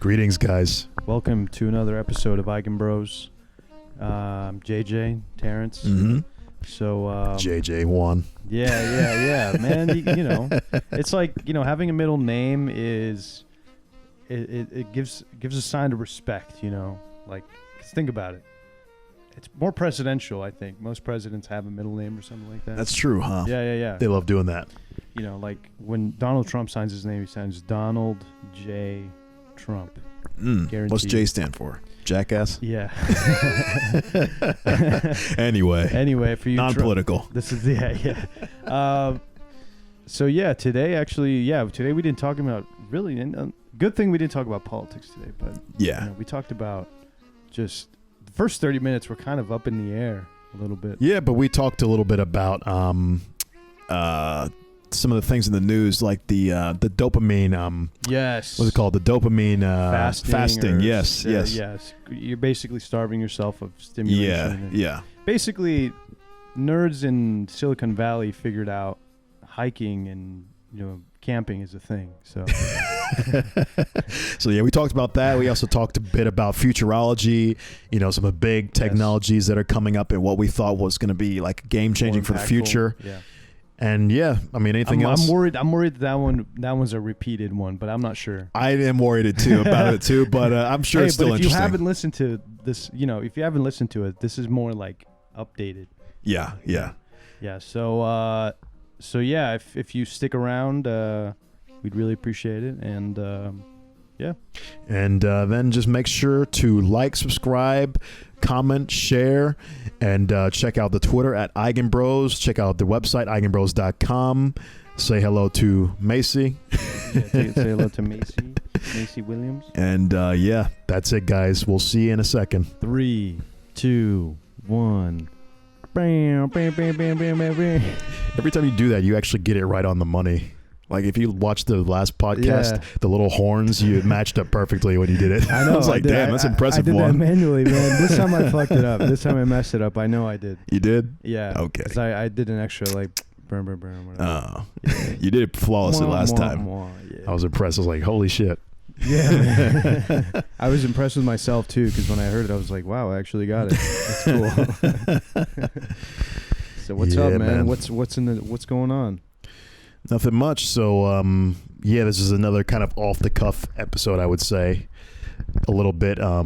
Greetings, guys. Welcome to another episode of Eigenbros. JJ Terence. Mm-hmm. So JJ Juan. Yeah, man. You know, it's like, you know, having a middle name is it gives a sign of respect. You know, like, 'cause think about it. It's more presidential, I think. Most presidents have a middle name or something like that. That's true, huh? Yeah. They love doing that. You know, like when Donald Trump signs his name, he signs Donald J. Trump. What's J stand for? Jackass? Yeah. Anyway, for you, non-political. This is today we didn't talk about really. And good thing we didn't talk about politics today, but yeah, you know, we talked about just the first 30 minutes were kind of up in the air a little bit. Yeah, but we talked a little bit about some of the things in the news, like the dopamine. Yes. What's it called? The dopamine fasting. Yes. You're basically starving yourself of stimulation. Yeah. Basically, nerds in Silicon Valley figured out hiking and, you know, camping is a thing. So. So yeah, we talked about that. We also talked a bit about futurology. You know, some of the big technologies that are coming up and what we thought was going to be like game changing for the future. Yeah. And yeah, I mean, anything else? I'm worried that one's a repeated one, but I'm not sure. I am worried about it too, but I'm sure it's still interesting. If you haven't listened to this, you know, if you haven't listened to it, this is more like updated. Yeah. So yeah, if you stick around, we'd really appreciate it, and yeah. And then just make sure to like, subscribe, comment, share, and check out the Twitter at Eigenbros. Check out the website, eigenbros.com. Say hello to Macy. Say hello to Macy Williams. And yeah, that's it, guys. We'll see you in a second. 3, 2, 1. Bam, bam, bam, bam, bam, bam, bam. Every time you do that, you actually get it right on the money. Like if you watched the last podcast, the little horns, you matched up perfectly when you did it. I know. I was like, damn, that's impressive. I did that manually, man. This time I fucked it up. This time I messed it up. I know I did. You did? Yeah. Okay. Because I did an extra like burn. Oh. Yeah. You did it flawlessly last time. Yeah. I was impressed. I was like, holy shit. Yeah, man. I was impressed with myself too, because when I heard it, I was like, wow, I actually got it. That's cool. So what's up, man? What's going on? Nothing much. So, yeah, this is another kind of off-the-cuff episode, I would say. A little bit. I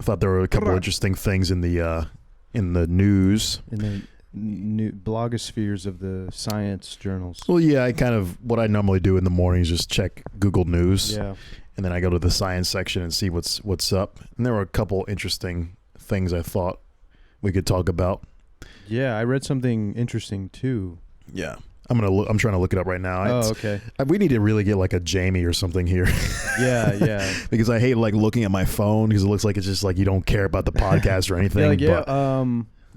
thought there were a couple interesting things in the news. In the new blogospheres of the science journals. Well, yeah, what I normally do in the morning is just check Google News. Yeah. And then I go to the science section and see what's up. And there were a couple interesting things I thought we could talk about. Yeah, I read something interesting too. Yeah. I'm trying to look it up right now. Okay. We need to really get like a Jamie or something here. Yeah. Because I hate like looking at my phone because it looks like it's just like you don't care about the podcast or anything.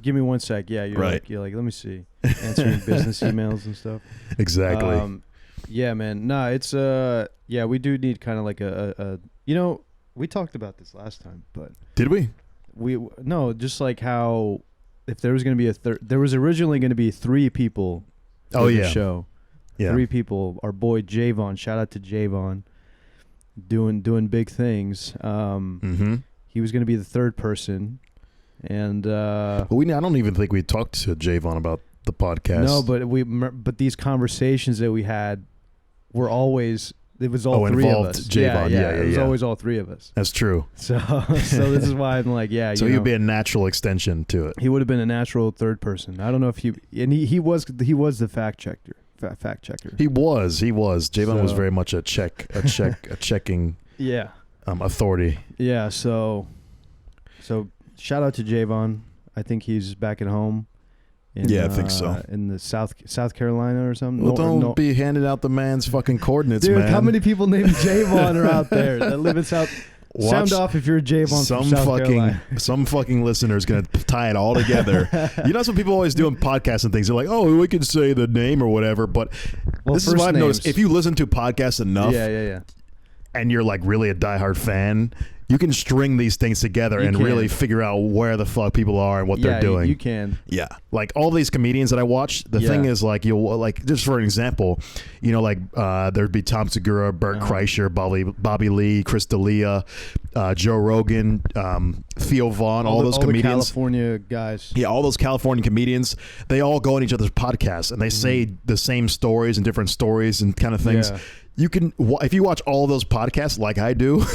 Give me 1 sec. Yeah, you're right. Like, let me see. Answering business emails and stuff. Exactly. Yeah, man. Nah, it's we do need kind of like a you know, we talked about this last time, but did we? Just like how if there was going to be there was originally going to be 3 people. The show. Yeah. 3 people. Our boy Javon. Shout out to Javon. Doing big things. He was going to be the 3rd person, and I don't even think we talked to Javon about the podcast. No, but these conversations that we had were always. It was all 3 of us. Javon. Yeah. It was always all 3 of us. That's true. So this is why I'm like, yeah. So he'd be a natural extension to it. He would have been a natural 3rd person. I don't know if he was the fact checker. Fact checker. He was. Javon was very much a checking. Yeah. Authority. Yeah. So shout out to Javon. I think he's back at home. I think so. In the South Carolina or something. Well, don't be handing out the man's fucking coordinates, dude, man. How many people named Javon are out there that live in South? Sound off if you're a Javon from South Carolina. Some fucking listener is going to tie it all together. You know, that's what people always do in podcasts and things. They're like, oh, we can say the name or whatever. But this is what I've noticed. If you listen to podcasts enough, yeah, and you're like really a diehard fan, you can string these things together and really figure out where the fuck people are and what they're doing. You can. Yeah. Like all these comedians that I watch, the thing is like, you'll like, just for an example, you know, like there'd be Tom Segura, Bert Kreischer, Bobby Lee, Chris D'Elia, Joe Rogan, Theo Vaughn, all those comedians. The California guys. Yeah, all those California comedians, they all go on each other's podcasts and they say the same stories and different stories and kind of things. Yeah. You can, if you watch all those podcasts like I do,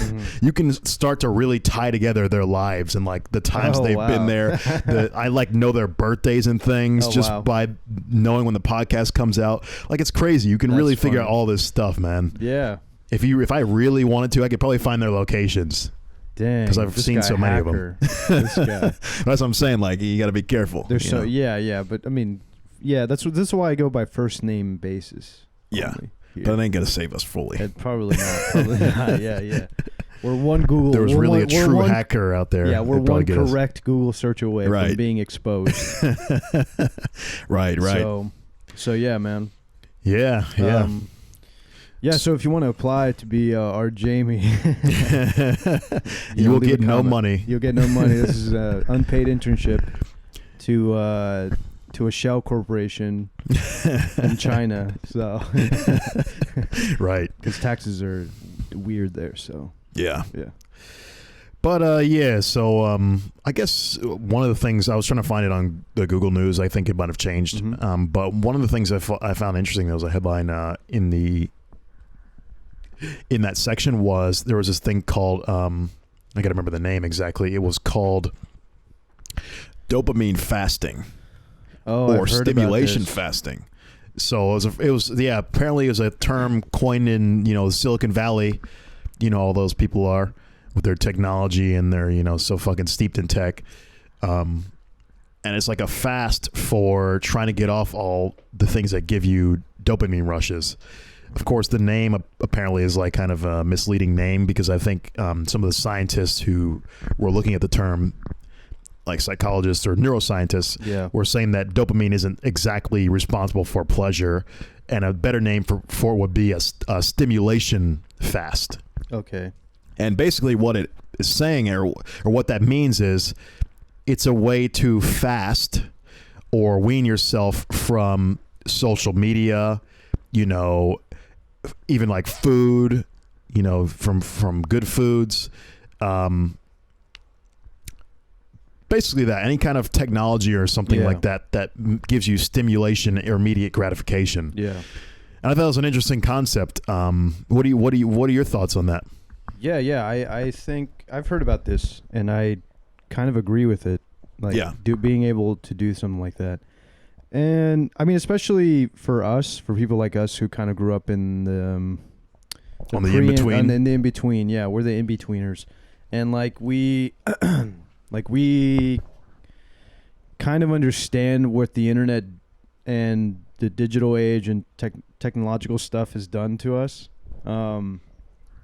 you can start to really tie together their lives and like the times they've been there. I like know their birthdays and things by knowing when the podcast comes out. Like it's crazy. You can really figure out all this stuff, man. Yeah. If I really wanted to, I could probably find their locations. Dang. Because I've seen so many of them. This guy. That's what I'm saying. Like you got to be careful. They're so yeah. But I mean, this is why I go by first name basis. Yeah. But it ain't gonna save us fully. Probably not. Probably not. Yeah. We're one Google. There was really a true hacker out there. Yeah, we're one correct Google search away from being exposed. Right. So yeah, man. Yeah. So if you want to apply to be our Jamie, you will get no money. You'll get no money. This is an unpaid internship to a shell corporation in China. So right, because taxes are weird there. So yeah. But so I guess one of the things I was trying to find it on the Google News, I think it might have changed. But one of the things I found interesting, there was a headline in that section was there was this thing called I gotta remember the name exactly. It was called dopamine fasting. Or stimulation fasting. So it was apparently it was a term coined in, Silicon Valley, all those people are with their technology and they're, so fucking steeped in tech. And it's like a fast for trying to get off all the things that give you dopamine rushes. Of course, the name apparently is like kind of a misleading name because I think some of the scientists who were looking at the term, like psychologists or neuroscientists, were saying that dopamine isn't exactly responsible for pleasure, and a better name for would be a stimulation fast. Okay. And basically what it is saying or what that means is it's a way to fast or wean yourself from social media, even like food, from good foods. Basically that any kind of technology or something like that gives you stimulation or immediate gratification. Yeah. And I thought it was an interesting concept. What are your thoughts on that? Yeah. I think I've heard about this and I kind of agree with it. Like being able to do something like that. And I mean, especially for people like us who kind of grew up in the in-between. In the in-between. Yeah. We're the in-betweeners. And like we kind of understand what the internet and the digital age and technological stuff has done to us, and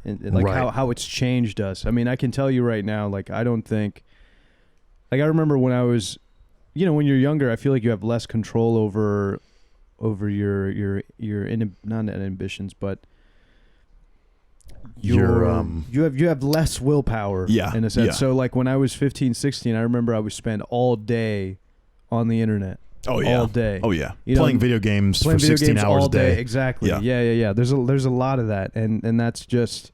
like how it's changed us. I mean, I can tell you right now, like I don't think, like I remember when I was, when you're younger, I feel like you have less control over your not inhibitions, but you have less willpower in a sense. Yeah. So like when I was 15, 16, I remember I would spend all day on the internet. Oh yeah. All day. Oh yeah. Playing video games for 16 hours all a day. Exactly. Yeah. There's a lot of that, and that's just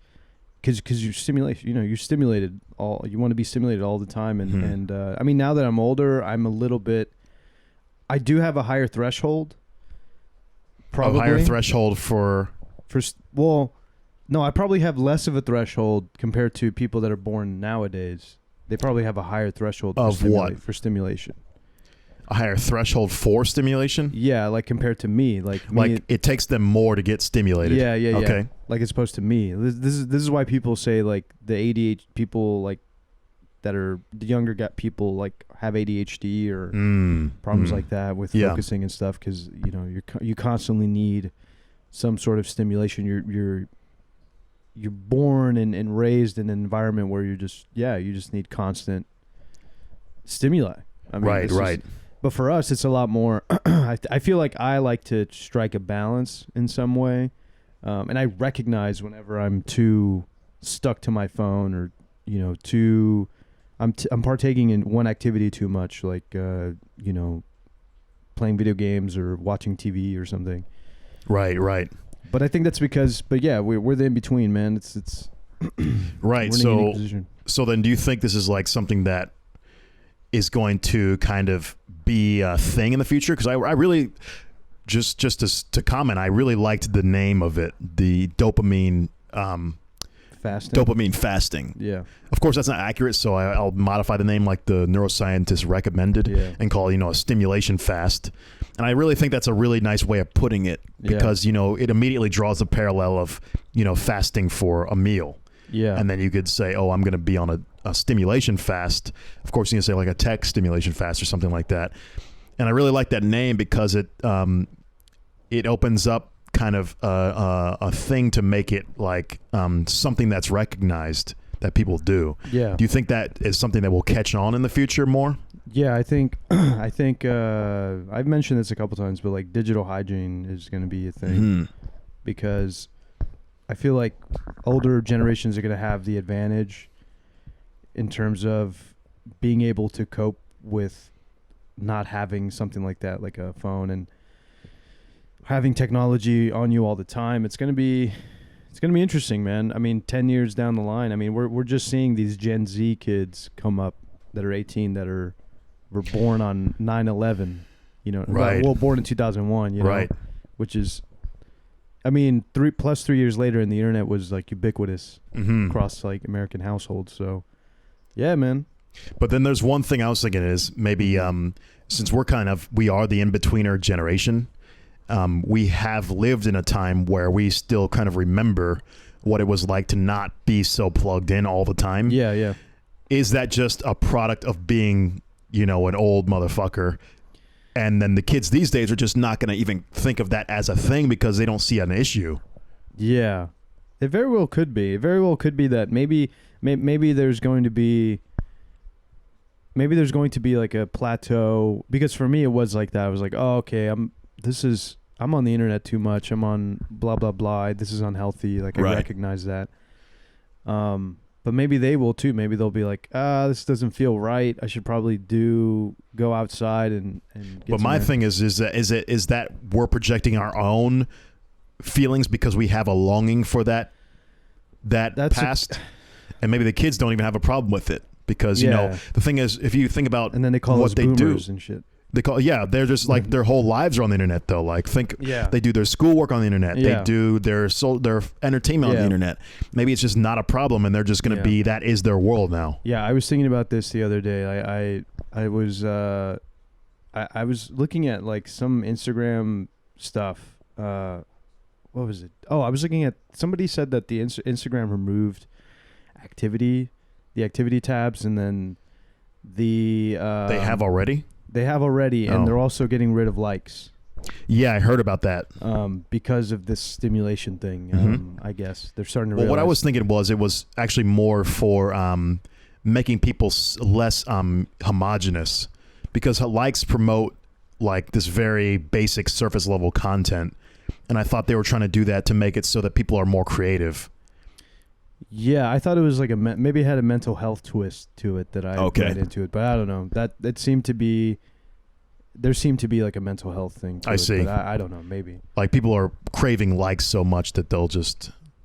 because you stimulate. You're stimulated all. You want to be stimulated all the time, and I mean now that I'm older, I'm a little bit. I do have a higher threshold. Probably a higher threshold for no, I probably have less of a threshold compared to people that are born nowadays. They probably have a higher threshold for stimulation. A higher threshold for stimulation? Yeah, like compared to me. Like it takes them more to get stimulated. Yeah. Okay. Like it's supposed to me. This is why people say like the ADHD people like that are the younger people like have ADHD or problems like that with focusing and stuff because you constantly need some sort of stimulation. You're born and raised in an environment where you just need constant stimuli. I mean, right. But for us, it's a lot more. I feel like I like to strike a balance in some way, and I recognize whenever I'm too stuck to my phone or I'm partaking in one activity too much, like playing video games or watching TV or something. Right. But I think that's because, we're the in between, man. It's right. So then, do you think this is like something that is going to kind of be a thing in the future? Because I really just to comment, I really liked the name of it, the dopamine. Fasting. Dopamine fasting. Yeah. Of course, that's not accurate, so I'll modify the name like the neuroscientist recommended and call it, a stimulation fast. And I really think that's a really nice way of putting it because, it immediately draws a parallel of, fasting for a meal. Yeah. And then you could say, oh, I'm going to be on a stimulation fast. Of course, you can say like a tech stimulation fast or something like that. And I really like that name because it opens up kind of a thing to make it like something that's recognized that people do. Yeah. Do you think that is something that will catch on in the future more? Yeah, I think I've mentioned this a couple times, but like digital hygiene is going to be a thing because I feel like older generations are going to have the advantage in terms of being able to cope with not having something like that, like a phone, and having technology on you all the time. It's going to be interesting, man. I mean, 10 years down the line, I mean, we're just seeing these Gen Z kids come up that are 18 that were born on 9/11, right. Well, born in 2001, right. Which is, I mean, 3 years later, and the internet was like ubiquitous across like American households. So, yeah, man. But then there's one thing I was thinking is maybe since we are the in-betweener generation, we have lived in a time where we still kind of remember what it was like to not be so plugged in all the time. Yeah, yeah. Is that just a product of being, an old motherfucker? And then the kids these days are just not going to even think of that as a thing because they don't see an issue. Yeah. It very well could be. It very well could be that maybe there's going to be like a plateau, because for me it was like that. I was like, oh, okay, I'm on the internet too much. I'm on blah, blah, blah. This is unhealthy. Like I recognize that. But maybe they will too. Maybe they'll be like, this doesn't feel right. I should probably go outside and get But my thing is that we're projecting our own feelings because we have a longing for that past. And maybe the kids don't even have a problem with it because, the thing is, if you think about and then they call what us they do and shit. They're just like their whole lives are on the internet though. Like they do their schoolwork on the internet. Yeah. They do their entertainment on the internet. Maybe it's just not a problem and they're just going to be, that is their world now. Yeah. I was thinking about this the other day. I was looking at like some Instagram stuff. What was it? Oh, I was looking at, somebody said that the Instagram removed the activity tabs, and then they have already. They have already, and they're also getting rid of likes. Yeah, I heard about that. Because of this stimulation thing, I guess. They're starting to realize. Well, what I was thinking it was actually more for making people less homogenous, because likes promote like this very basic surface level content. And I thought they were trying to do that to make it so that people are more creative. Yeah, I thought it was like maybe it had a mental health twist to it that I read into it, but I don't know. There seemed to be like a mental health thing to I see. But I don't know, maybe. Like people are craving likes so much that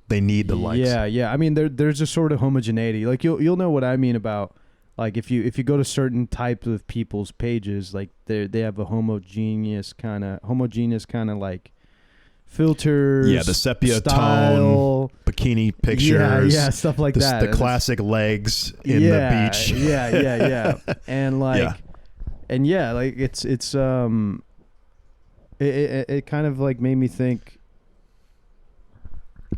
they need the likes. Yeah. I mean, there's a sort of homogeneity. Like you'll know what I mean about, like if you go to certain types of people's pages, like they have a homogeneous kind of like filters, the sepia style, tone, bikini pictures, stuff like that. The classic legs in the beach. Yeah. And like, like it's it kind of like made me think,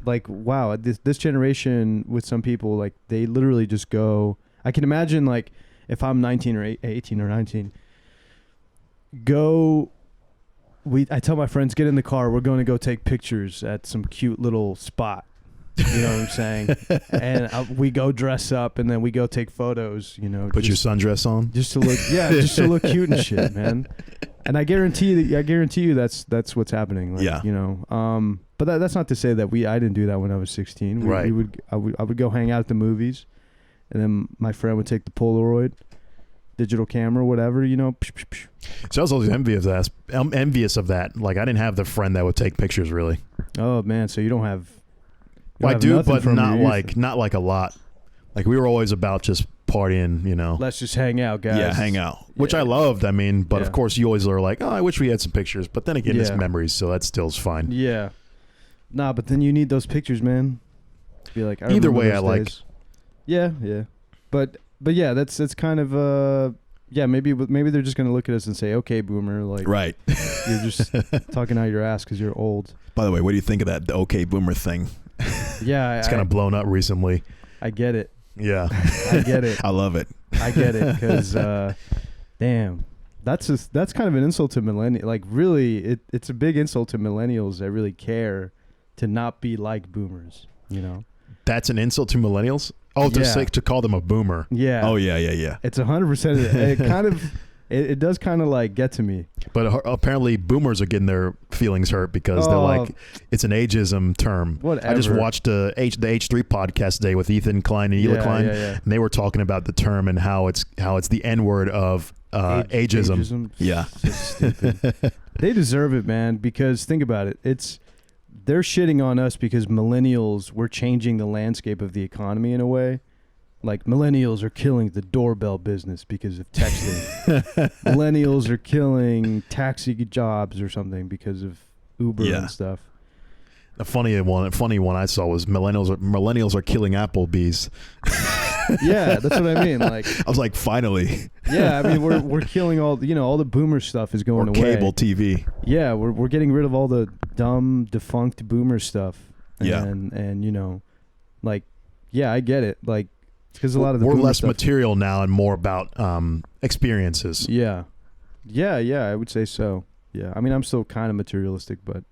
like, wow, this generation with some people, like they literally just go. I can imagine like if I'm 19 or 18 or 19, I tell my friends, get in the car. We're going to go take pictures at some cute little spot. You know what I'm saying? And we go dress up, and then we go take photos. Put your sundress on, just to look cute and shit, man. And I guarantee you that's what's happening. Like, but that's not to say that I didn't do that when I was 16. Right. I would go hang out at the movies, and then my friend would take the Polaroid, digital camera, whatever, you know. So I was always envious of that. Like I didn't have the friend that would take pictures really. Oh man, so you don't have. Well, I do, but not like a lot. Like we were always about just partying, you know. Let's just hang out, guys. Yeah, hang out, which I loved. I mean, but of course, you always are like, oh, I wish we had some pictures. But then again, it's memories, so that still's fine. Yeah. Nah, but then you need those pictures, man. To be like, either way, I like. Yeah, yeah, but yeah, that's kind of maybe they're just gonna look at us and say, okay, boomer, like, right, you're just talking out your ass because you're old. By the way, what do you think of that? The okay, boomer thing. Yeah, it's kind of blown up recently. I get it. Yeah, I get it. I love it. I get it because, damn, that's kind of an insult to millennials. Like, really, it's a big insult to millennials that really care to not be like boomers. You know, that's an insult to millennials. Oh, to call them a boomer. Yeah. Oh yeah. It's 100%. It kind of. It does kind of like get to me. But apparently boomers are getting their feelings hurt because they're like, it's an ageism term. Whatever. I just watched the H3 podcast today with Ethan Klein and Ela Klein. And they were talking about the term and how it's the N-word of ageism. Yeah. So stupid. They deserve it, man, because think about it. They're shitting on us because millennials, we're changing the landscape of the economy in a way. Like, millennials are killing the doorbell business because of texting. Millennials are killing taxi jobs or something because of Uber and stuff. The funny one I saw was millennials are killing Applebee's. Yeah, that's what I mean. Like, I was like, finally. Yeah, I mean, we're killing all the boomer stuff is going away. Cable TV. Yeah, we're getting rid of all the dumb defunct boomer stuff. And you know, like, yeah, I get it. Like, because a lot of the we're less material now and more about experiences. Yeah, I would say so. Yeah, I mean, I'm still kind of materialistic, but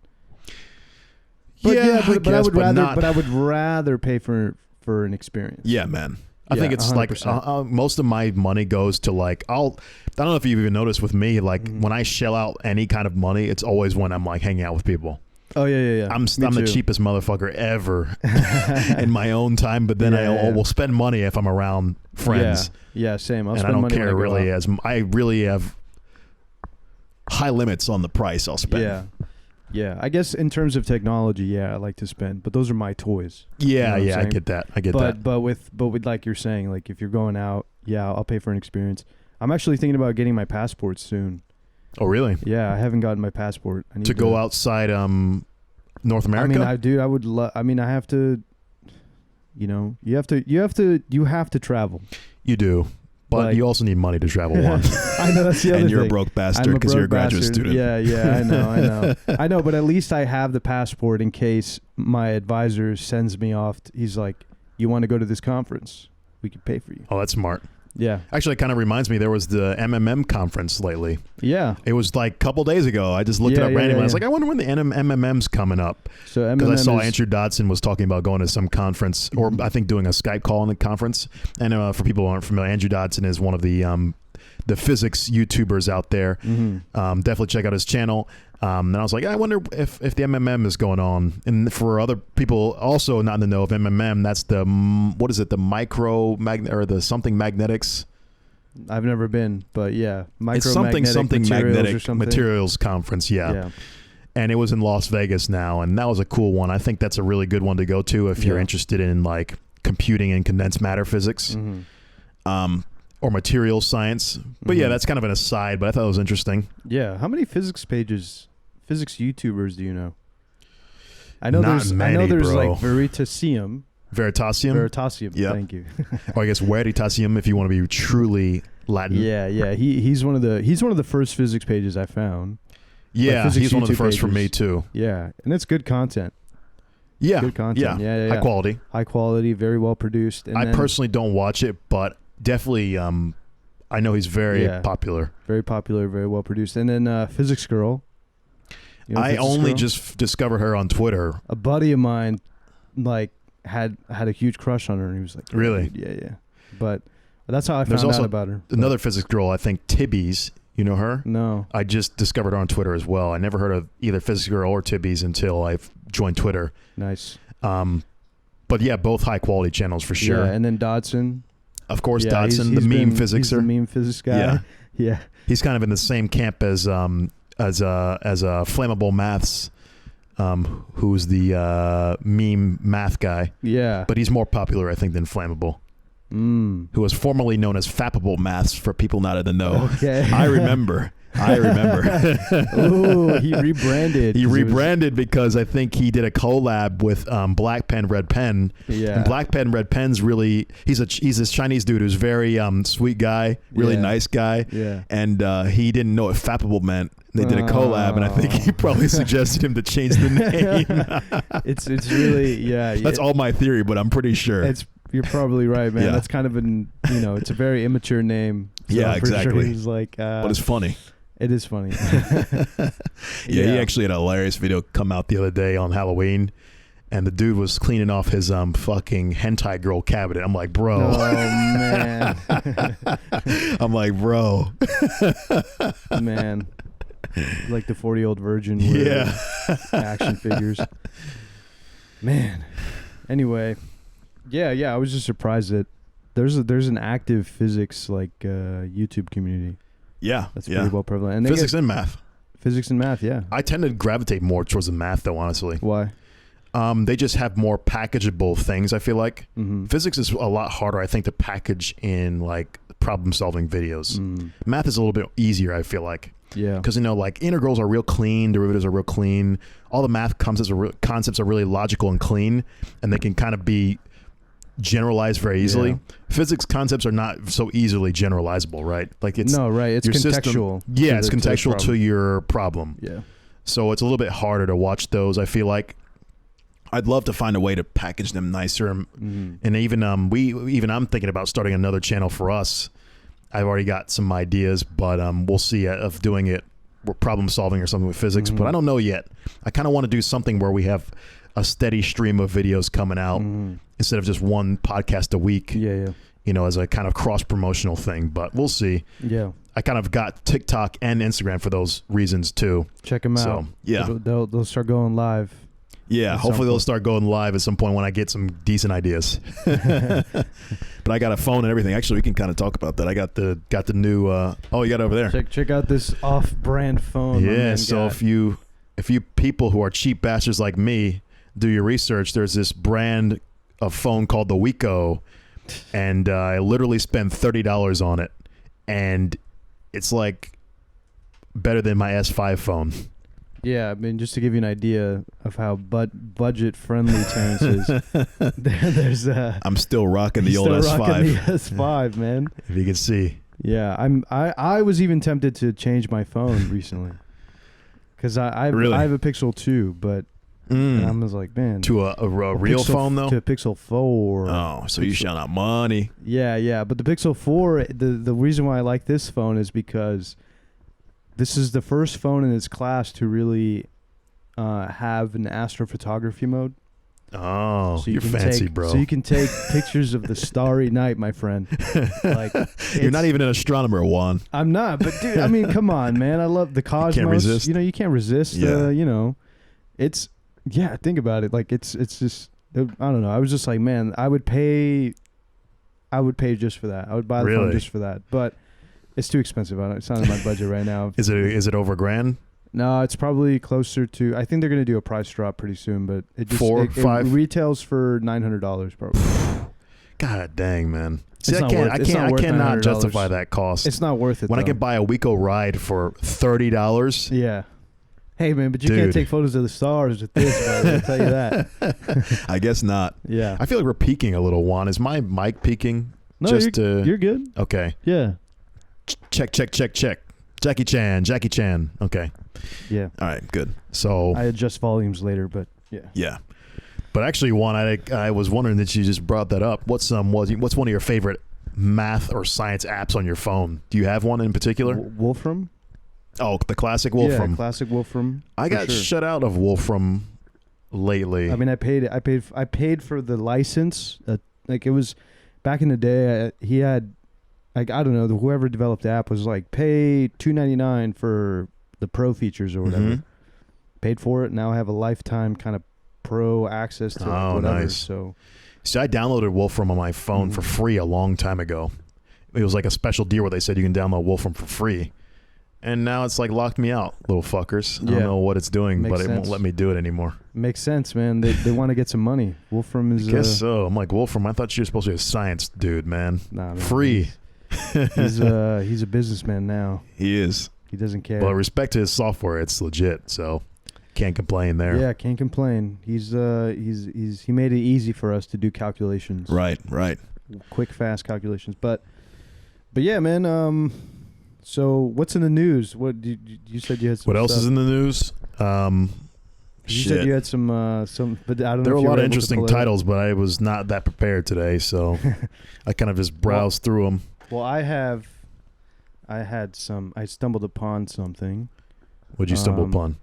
I would rather pay for an experience. Yeah, man. I think it's 100%. Like most of my money goes to like I don't know if you've even noticed with me, like when I shell out any kind of money, it's always when I'm like hanging out with people. Oh yeah. I'm the cheapest motherfucker ever in my own time, but then I will spend money if I'm around friends. Yeah, same. I don't care really, as I really have high limits on the price I'll spend. Yeah. I guess in terms of technology, I like to spend, but those are my toys. Yeah, you know I get that. But with like you're saying, like if you're going out, I'll pay for an experience. I'm actually thinking about getting my passport soon. Oh, really? Yeah, I haven't gotten my passport. I need to go outside North America? I would love. I mean, I have to. You know, you have to travel. You do, but you also need money to travel. One. I know that's the other thing. And you're a broke bastard because you're a graduate student. Yeah. I know. But at least I have the passport in case my advisor sends me off. He's like, "You want to go to this conference? We can pay for you." Oh, that's smart. Yeah. Actually, it kind of reminds me, there was the MMM conference lately. Yeah. It was like a couple days ago. I just looked it up randomly. I was like, I wonder when the MMM's coming up. So because I saw Andrew Dodson was talking about going to some conference, or I think doing a Skype call in the conference. And for people who aren't familiar, Andrew Dodson is one of the physics YouTubers out there. Definitely check out his channel. And I was like, I wonder if the MMM is going on. And for other people also not in the know of MMM, that's the or the something magnetics. I've never been, but yeah, it's something magnetic materials conference. Yeah. And it was in Las Vegas now, and that was a cool one. I think that's a really good one to go to if you're interested in like computing and condensed matter physics. Or material science. But yeah, that's kind of an aside, but I thought it was interesting. Yeah. How many physics YouTubers do you know? I know there's bro. Like Veritasium. Yeah. Thank you. Or I guess Veritasium if you want to be truly Latin. Yeah. He's one of the first physics pages I found. Yeah, he's one of the first for me too. Yeah. And it's good content. Yeah. Good content. Yeah. High quality. High quality, very well produced. And I personally don't watch it, but definitely I know he's very popular. Very popular, very well produced. And then Physics Girl. You know I only just discovered her on Twitter. A buddy of mine like had a huge crush on her, and he was like, really? Yeah. But that's how I found out about her. Another physics girl, I think, Tibby's. You know her? No. I just discovered her on Twitter as well. I never heard of either Physics Girl or Tibby's until I joined Twitter. Nice. But yeah, both high quality channels for sure. Yeah, and then Dodson. Of course, Dodson, the meme physicser. He's the meme physics guy. Yeah. He's kind of in the same camp as Flammable Maths, who's the meme math guy. Yeah. But he's more popular, I think, than Flammable. Who was formerly known as Fappable Maths for people not in the know. Okay. I remember. Ooh, he rebranded. He rebranded because I think he did a collab with Black Pen Red Pen. Yeah. And Black Pen Red Pen's really he's this Chinese dude who's very sweet guy, really nice guy. Yeah. And he didn't know what Fappable meant. They did a collab, and I think he probably suggested him to change the name. It's really That's all my theory, but I'm pretty sure. You're probably right, man. Yeah. That's kind of it's a very immature name. So yeah, exactly. Sure he's like, but it's funny. It is funny. He actually had a hilarious video come out the other day on Halloween, and the dude was cleaning off his fucking hentai girl cabinet. I'm like, bro. Oh man. I'm like, bro. Man. Like the 40-year-old virgin with action figures. Man. Anyway. Yeah, I was just surprised that there's an active physics YouTube community. Yeah. That's pretty well prevalent. And physics and math. Physics and math, yeah. I tend to gravitate more towards the math though, honestly. Why? They just have more packageable things, I feel like. Mm-hmm. Physics is a lot harder, I think, to package in like problem-solving videos. Math is a little bit easier, I feel like. Yeah. Because, like integrals are real clean, derivatives are real clean. All the math concepts are really logical and clean, and they can kind of be generalized very easily. Yeah. Physics concepts are not so easily generalizable, right? Like it's it's contextual. It's contextual to your problem. Yeah. So it's a little bit harder to watch those, I feel like. I'd love to find a way to package them nicer, and even I'm thinking about starting another channel for us. I've already got some ideas, but we'll see of doing it problem solving or something with physics, but I don't know yet. I kind of want to do something where we have a steady stream of videos coming out instead of just one podcast a week. Yeah. As a kind of cross promotional thing, but we'll see. Yeah. I kind of got TikTok and Instagram for those reasons too. Check them out. So, yeah. They'll start going live. Yeah, hopefully they'll start going live at some point when I get some decent ideas. But I got a phone and everything. Actually, we can kind of talk about that. I got the new. You got it over there. Check out this off-brand phone. Yeah. So if you people who are cheap bastards like me do your research, there's this brand of phone called the Wiko, and I literally spent $30 on it, and it's like better than my S5 phone. Yeah, I mean, just to give you an idea of how budget-friendly Terrence is, there's I'm still rocking the old S5. Rocking the S5, man. If you can see. Yeah, I was even tempted to change my phone recently, because I have a Pixel 2, but and I was like, man, to a real phone though, to a Pixel 4. Oh, so you shell out money. Yeah, but the Pixel 4, the reason why I like this phone is because this is the first phone in its class to really have an astrophotography mode. Oh, so you're fancy, bro. So you can take pictures of the starry night, my friend. Like, you're not even an astronomer, Juan. I'm not, but dude, I mean, come on, man. I love the cosmos. You can't resist. You can't resist. Yeah. It's think about it. Like it's just I don't know. I was just like, man, I would pay just for that. I would buy the phone just for that, but it's too expensive. It's not in my budget right now. Is it over $1,000? No, it's probably closer to. I think they're going to do a price drop pretty soon, but it just $5 retails for $900 probably. God dang, man! See, I cannot justify that cost. It's not worth it. When I can buy a Wiko ride for $30. Yeah. Hey man, but you can't take photos of the stars with this. I'll tell you that. I guess not. Yeah. I feel like we're peaking a little, Juan. Is my mic peaking? No, you're good. Okay. Yeah. Check. Jackie Chan. Okay. Yeah. All right, good. So I adjust volumes later, but yeah. Yeah. But actually, Juan, I was wondering that you just brought that up. What's one of your favorite math or science apps on your phone? Do you have one in particular? Wolfram? Oh, the classic Wolfram. Yeah, classic Wolfram. I got shut out of Wolfram lately. I mean, I paid for the license. Like it was back in the day. He had, like, I don't know, whoever developed the app was like, pay $2.99 for the pro features or whatever. Mm-hmm. Paid for it. Now I have a lifetime kind of pro access to whatever. Nice. So See, I downloaded Wolfram on my phone for free a long time ago. It was like a special deal where they said you can download Wolfram for free. And now it's like locked me out, little fuckers. I don't know what it's doing, but it won't let me do it anymore. Makes sense, man. They want to get some money. Wolfram is... I guess so. I'm like, Wolfram, I thought you were supposed to be a science dude, man. Nah, man. Free. He's a businessman now. He is. He doesn't care. Well, respect to his software. It's legit, so can't complain there. Yeah, can't complain. He made it easy for us to do calculations. Right. Quick, fast calculations. But yeah, man. So what's in the news? What you said you had some. What else is in the news? You said you had some, but I don't know. There were a lot of interesting titles, but I was not that prepared today, so I kind of just browsed through them. Well, I stumbled upon something. What'd you stumble upon?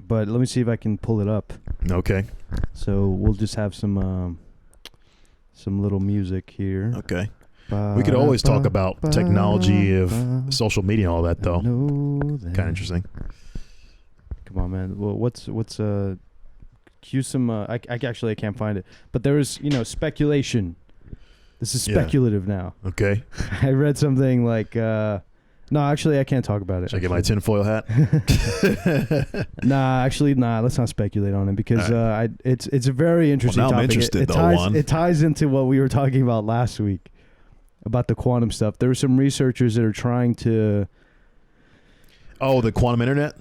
But let me see if I can pull it up. Okay. So we'll just have some little music here. Okay. We could always talk about technology of social media and all that, though. Kind of interesting. Come on, man. Well, what's cue some? I can't find it. But there is, speculation. This is speculative now. Okay. I read something like, no, actually, I can't talk about it. Should I get my tinfoil hat? Nah, let's not speculate on it because it's a very interesting topic. I'm interested, Juan. It ties into what we were talking about last week about the quantum stuff. There were some researchers that are trying to... Oh, the quantum internet?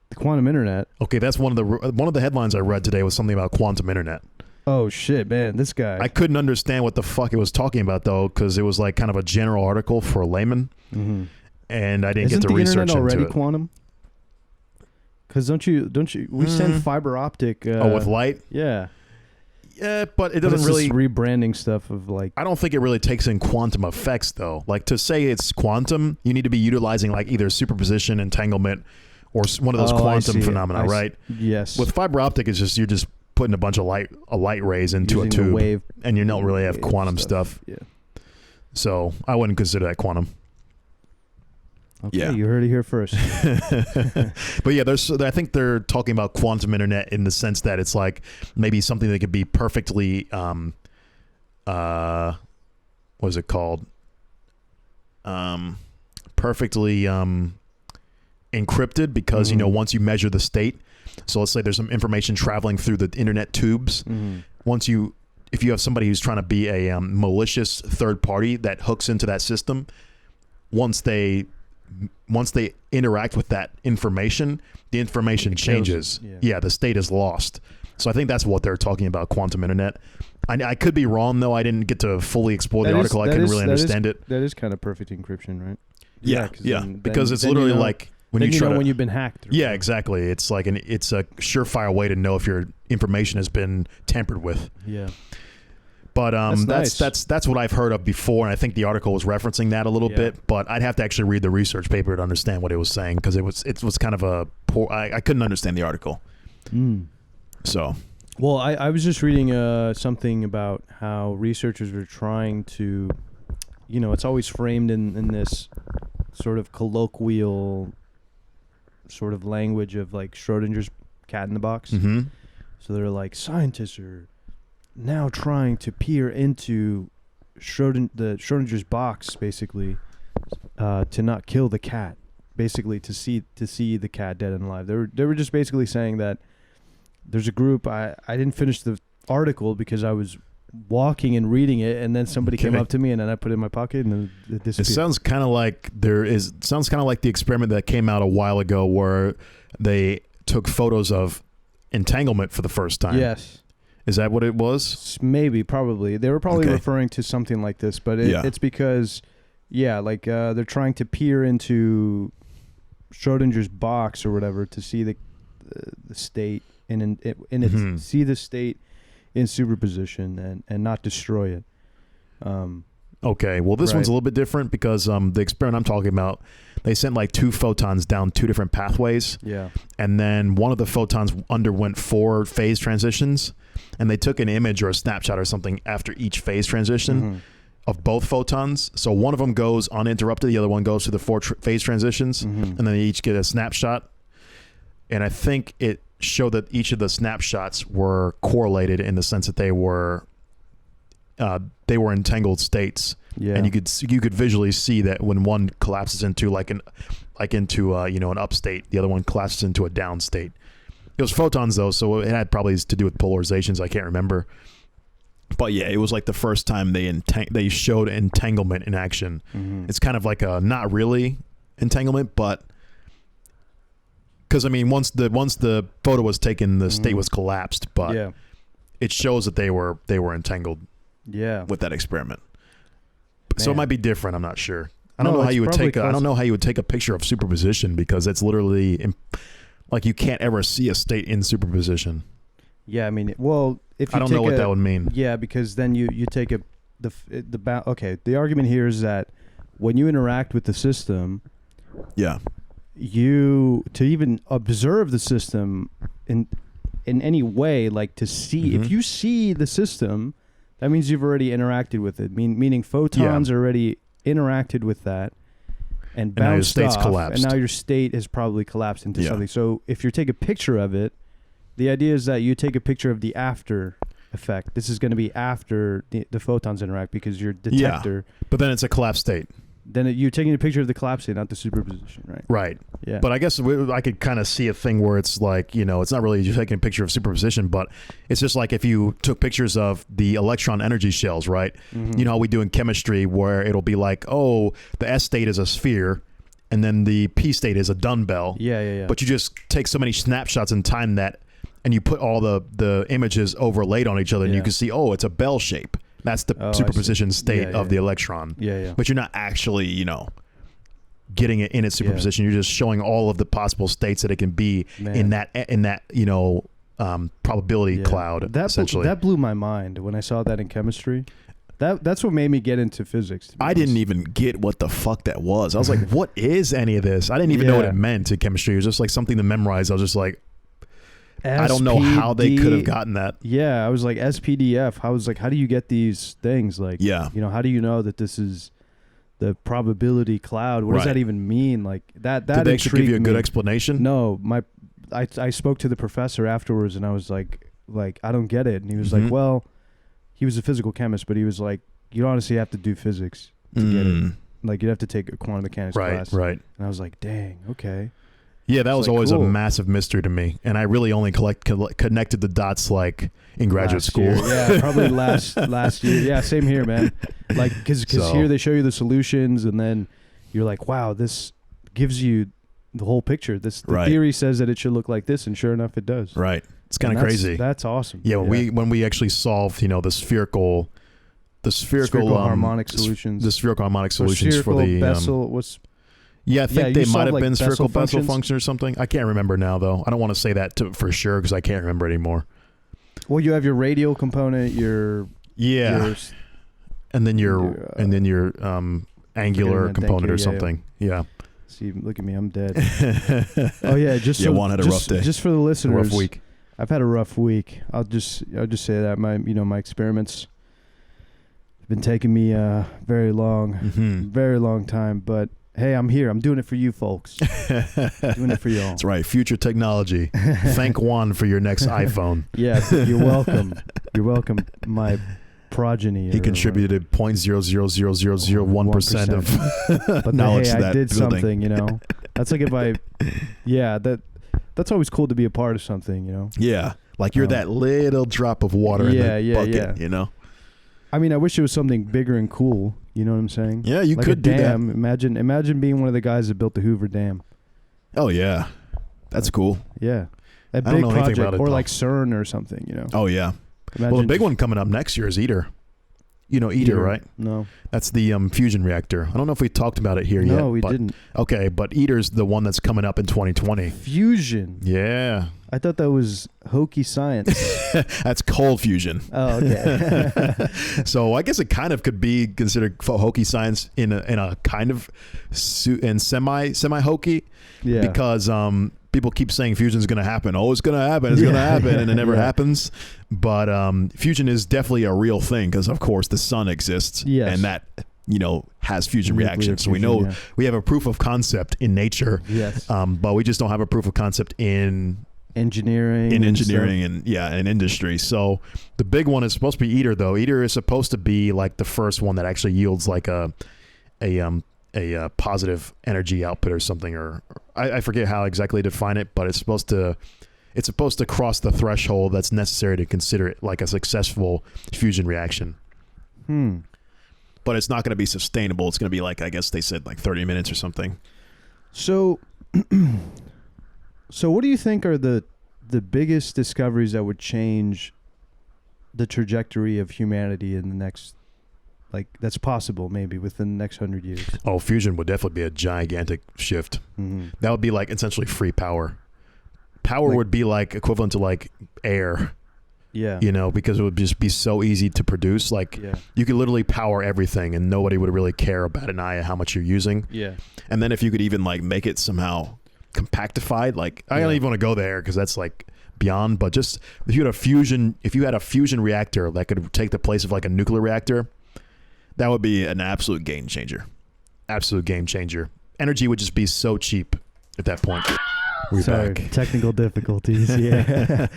The quantum internet. Okay, that's one of the headlines I read today was something about quantum internet. Oh shit, man! This guy. I couldn't understand what the fuck it was talking about though, because it was like kind of a general article for a layman, and I didn't get to research into it. Isn't the internet already quantum? Because don't you? We send fiber optic. With light. Yeah. Yeah, but it doesn't really rebranding stuff of like. I don't think it really takes in quantum effects though. Like to say it's quantum, you need to be utilizing like either superposition, entanglement, or one of those quantum phenomena, right? Yes. With fiber optic, it's just you're just putting a bunch of light rays into using a tube, wave, and you don't really have quantum stuff. Yeah. So I wouldn't consider that quantum. Okay, you heard it here first. But yeah, I think they're talking about quantum internet in the sense that it's like maybe something that could be perfectly, what is it called? Perfectly encrypted because once you measure the state. So let's say there's some information traveling through the internet tubes. If you have somebody who's trying to be a malicious third party that hooks into that system, once they interact with that information, the information changes. Yeah, the state is lost. So I think that's what they're talking about, quantum internet. I could be wrong, though. I didn't get to fully explore the article. I couldn't really understand it. That is kind of perfect encryption, right? Yeah, because it's literally like... when you've been hacked. Yeah, exactly. It's like it's a surefire way to know if your information has been tampered with. Yeah. But that's what I've heard of before, and I think the article was referencing that a little bit. But I'd have to actually read the research paper to understand what it was saying because it was kind of a poor. I couldn't understand the article. So. Well, I was just reading something about how researchers were trying to, it's always framed in this sort of colloquial sort of language of like Schrodinger's cat in the box. So they're like, scientists are now trying to peer into Schrodinger's box, basically, to not kill the cat, basically to see the cat dead and alive. They were just basically saying that there's a group. I didn't finish the article because I was walking and reading it, and then somebody came up to me, and then I put it in my pocket, and then it disappeared. It sounds kind of like the experiment that came out a while ago where they took photos of entanglement for the first time. Yes. Is that what it was? Maybe, probably. They were probably referring to something like this, but it's because, they're trying to peer into Schrodinger's box or whatever to see the state see the state in superposition and not destroy it. Okay, well, this one's a little bit different because the experiment I'm talking about, they sent like 2 photons down 2 different pathways. Yeah. And then one of the photons underwent 4 phase transitions, and they took an image or a snapshot or something after each phase transition of both photons. So one of them goes uninterrupted, the other one goes through the 4 phase transitions, and then they each get a snapshot. And I think it showed that each of the snapshots were correlated in the sense that they were they were entangled states. Yeah. And you could visually see that when one collapses into an up state, the other one collapses into a down state. It was photons though, so it had probably to do with polarizations. I can't remember. But yeah, it was like the first time they showed entanglement in action. Mm-hmm. It's kind of like a not really entanglement, but because I mean, once the photo was taken, the state was collapsed. But it shows that they were entangled. Yeah, with that experiment. Man. So it might be different. I'm not sure. I don't know how you would take. I don't know how you would take a picture of superposition because it's literally like you can't ever see a state in superposition. Yeah, I mean, well, if you I don't know what that would mean. Yeah, because then you take the argument here is that when you interact with the system, to even observe the system in any way, like to see, if you see the system, that means you've already interacted with it. Meaning photons already interacted with that and bounced off, collapsed. and now your state has probably collapsed into something. So if you take a picture of it, the idea is that you take a picture of the after effect. This is going to be after the photons interact because your detector. Yeah, but then it's a collapsed state. Then you're taking a picture of the collapse state, not the superposition, right? Right. Yeah. But I guess I could kind of see a thing where it's like, it's not really you're taking a picture of superposition, but it's just like if you took pictures of the electron energy shells, right? Mm-hmm. You know how we do in chemistry where it'll be like, oh, the S state is a sphere and then the P state is a dumbbell. Yeah. But you just take so many snapshots in time and you put all the images overlaid on each other and you can see, oh, it's a bell shape. That's the superposition state of the electron. Yeah. But you're not actually, getting it in its superposition. You're just showing all of the possible states that it can be in that probability cloud. Essentially, that blew my mind when I saw that in chemistry. That's what made me get into physics. I didn't even get what the fuck that was. I was like, what is any of this? I didn't even know what it meant in chemistry. It was just like something to memorize. I was just like, I don't know how they could have gotten that. Yeah, I was like SPDF. I was like, how do you get these things? Like, how do you know that this is the probability cloud? What does that even mean? Like that. Did they actually give you a good explanation? No, I spoke to the professor afterwards, and I was like I don't get it. And he was like, well, he was a physical chemist, but he was like, you honestly have to do physics to get it. Like you'd have to take a quantum mechanics class. Right. And I was like, dang, okay. Yeah, that was always a massive mystery to me, and I really only connected the dots like in graduate school. Yeah, probably last year. Yeah, same here, man. Like, because here they show you the solutions, and then you're like, wow, this gives you the whole picture. The theory says that it should look like this, and sure enough, it does. Right. It's kind of crazy. That's awesome. Yeah, when we actually solved, the spherical harmonic solutions. The spherical harmonic solutions for the Bessel. I think they might have been spherical Bessel function or something. I can't remember now, though. I don't want to say that for sure because I can't remember anymore. Well, you have your radial component, and then your angular component or something. Yeah. See, look at me, I'm dead. Oh yeah, Juan had a rough day. Just for the listeners, a rough week. I've had a rough week. I'll just say that my experiments have been taking me very long time, but. Hey, I'm here. I'm doing it for you folks. Doing it for y'all. That's right. Future technology. Thank Juan for your next iPhone. Yeah, you're welcome. You're welcome, my progeny. He contributed 0.00001% of but knowledge to that I did building. Something, That's like that's always cool to be a part of something, Yeah, like you're that little drop of water in the bucket, I mean, I wish it was something bigger and cool. You know what I'm saying? Yeah, you like could a dam. do that. Imagine being one of the guys that built the Hoover Dam. Oh yeah, that's cool. Yeah, a big I don't know project, anything about it, or though. like CERN or something. Oh yeah. Well, the big one coming up next year is ITER. You know ITER, right? No. That's the fusion reactor. I don't know if we talked about it here yet. No, we didn't. Okay, but ITER's the one that's coming up in 2020. Fusion. Yeah. I thought that was hokey science. That's cold fusion. Oh, okay. So I guess it kind of could be considered hokey science in a kind of semi hokey. Yeah. Because people keep saying fusion is going to happen. Oh, it's going to happen. It's going to happen, and it never happens. But fusion is definitely a real thing because, of course, the sun exists, and that has fusion reactions. So we know we have a proof of concept in nature. Yes. But we just don't have a proof of concept in engineering and industry. So the big one is supposed to be ITER, though. ITER is supposed to be like the first one that actually yields like a positive energy output or something, or I forget how exactly to define it, but it's supposed to cross the threshold that's necessary to consider it like a successful fusion reaction. But it's not going to be sustainable. It's going to be like, I guess they said like 30 minutes or something. So what do you think are the biggest discoveries that would change the trajectory of humanity in the next, like, that's possible maybe within the next 100 years? Oh, fusion would definitely be a gigantic shift. That would be like essentially free power. Power would be like equivalent to like air. Yeah. You know, because it would just be so easy to produce. Like, you could literally power everything and nobody would really care about an eye how much you're using. Yeah. And then if you could even like make it somehow compactified, like I don't even want to go there because that's like beyond, but just if you had a fusion reactor that could take the place of like a nuclear reactor, that would be an absolute game changer. Absolute game changer. Energy would just be so cheap at that point. Sorry, back. Technical difficulties. Yeah. Had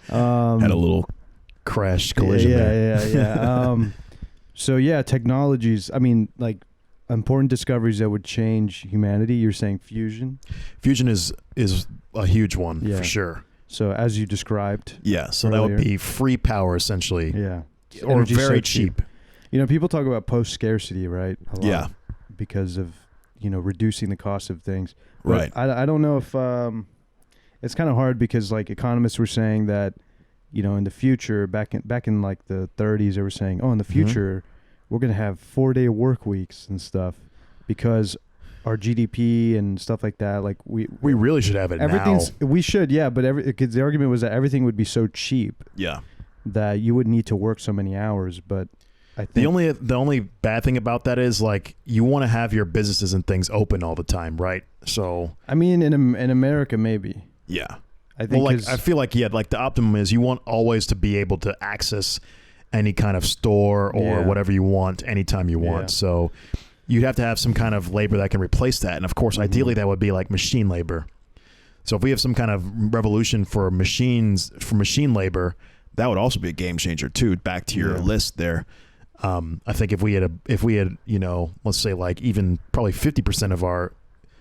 a little crash collision there. Yeah. So yeah, technologies. I mean, like important discoveries that would change humanity. You're saying fusion? Fusion is a huge one for sure. So as you described. Yeah. So earlier, that would be free power essentially. Yeah. Or energy very so cheap. You know, people talk about post-scarcity, right? A lot, yeah. Because of, reducing the cost of things. But right. I don't know if it's kind of hard because like economists were saying that, in the future, back in like the 30s, they were saying, in the future, we're going to have 4-day work weeks and stuff because our GDP and stuff like that, like we really should have it now. We should, yeah, but cause the argument was that everything would be so cheap. Yeah. That you wouldn't need to work so many hours, but I think the only bad thing about that is like you want to have your businesses and things open all the time, right? So I mean, in America, maybe. Yeah, I think. Well, like I feel like like the optimum is you want always to be able to access any kind of store or whatever you want anytime you want. So you'd have to have some kind of labor that can replace that, and of course, ideally, that would be like machine labor. So if we have some kind of revolution for machine labor, that would also be a game changer too. Back to your list there. I think if we had let's say like even probably 50% of our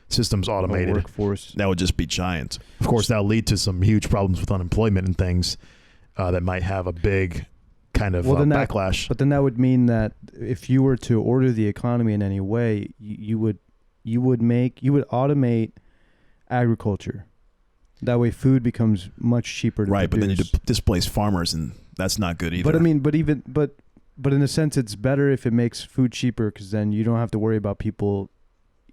systems automated, workforce, that would just be giant. Of course, that'll lead to some huge problems with unemployment and things that might have a big kind of backlash. But then that would mean that if you were to order the economy in any way, you would automate agriculture. That way, food becomes much cheaper to produce. But then you displace farmers, and that's not good either. But I mean, but in a sense, it's better if it makes food cheaper because then you don't have to worry about people.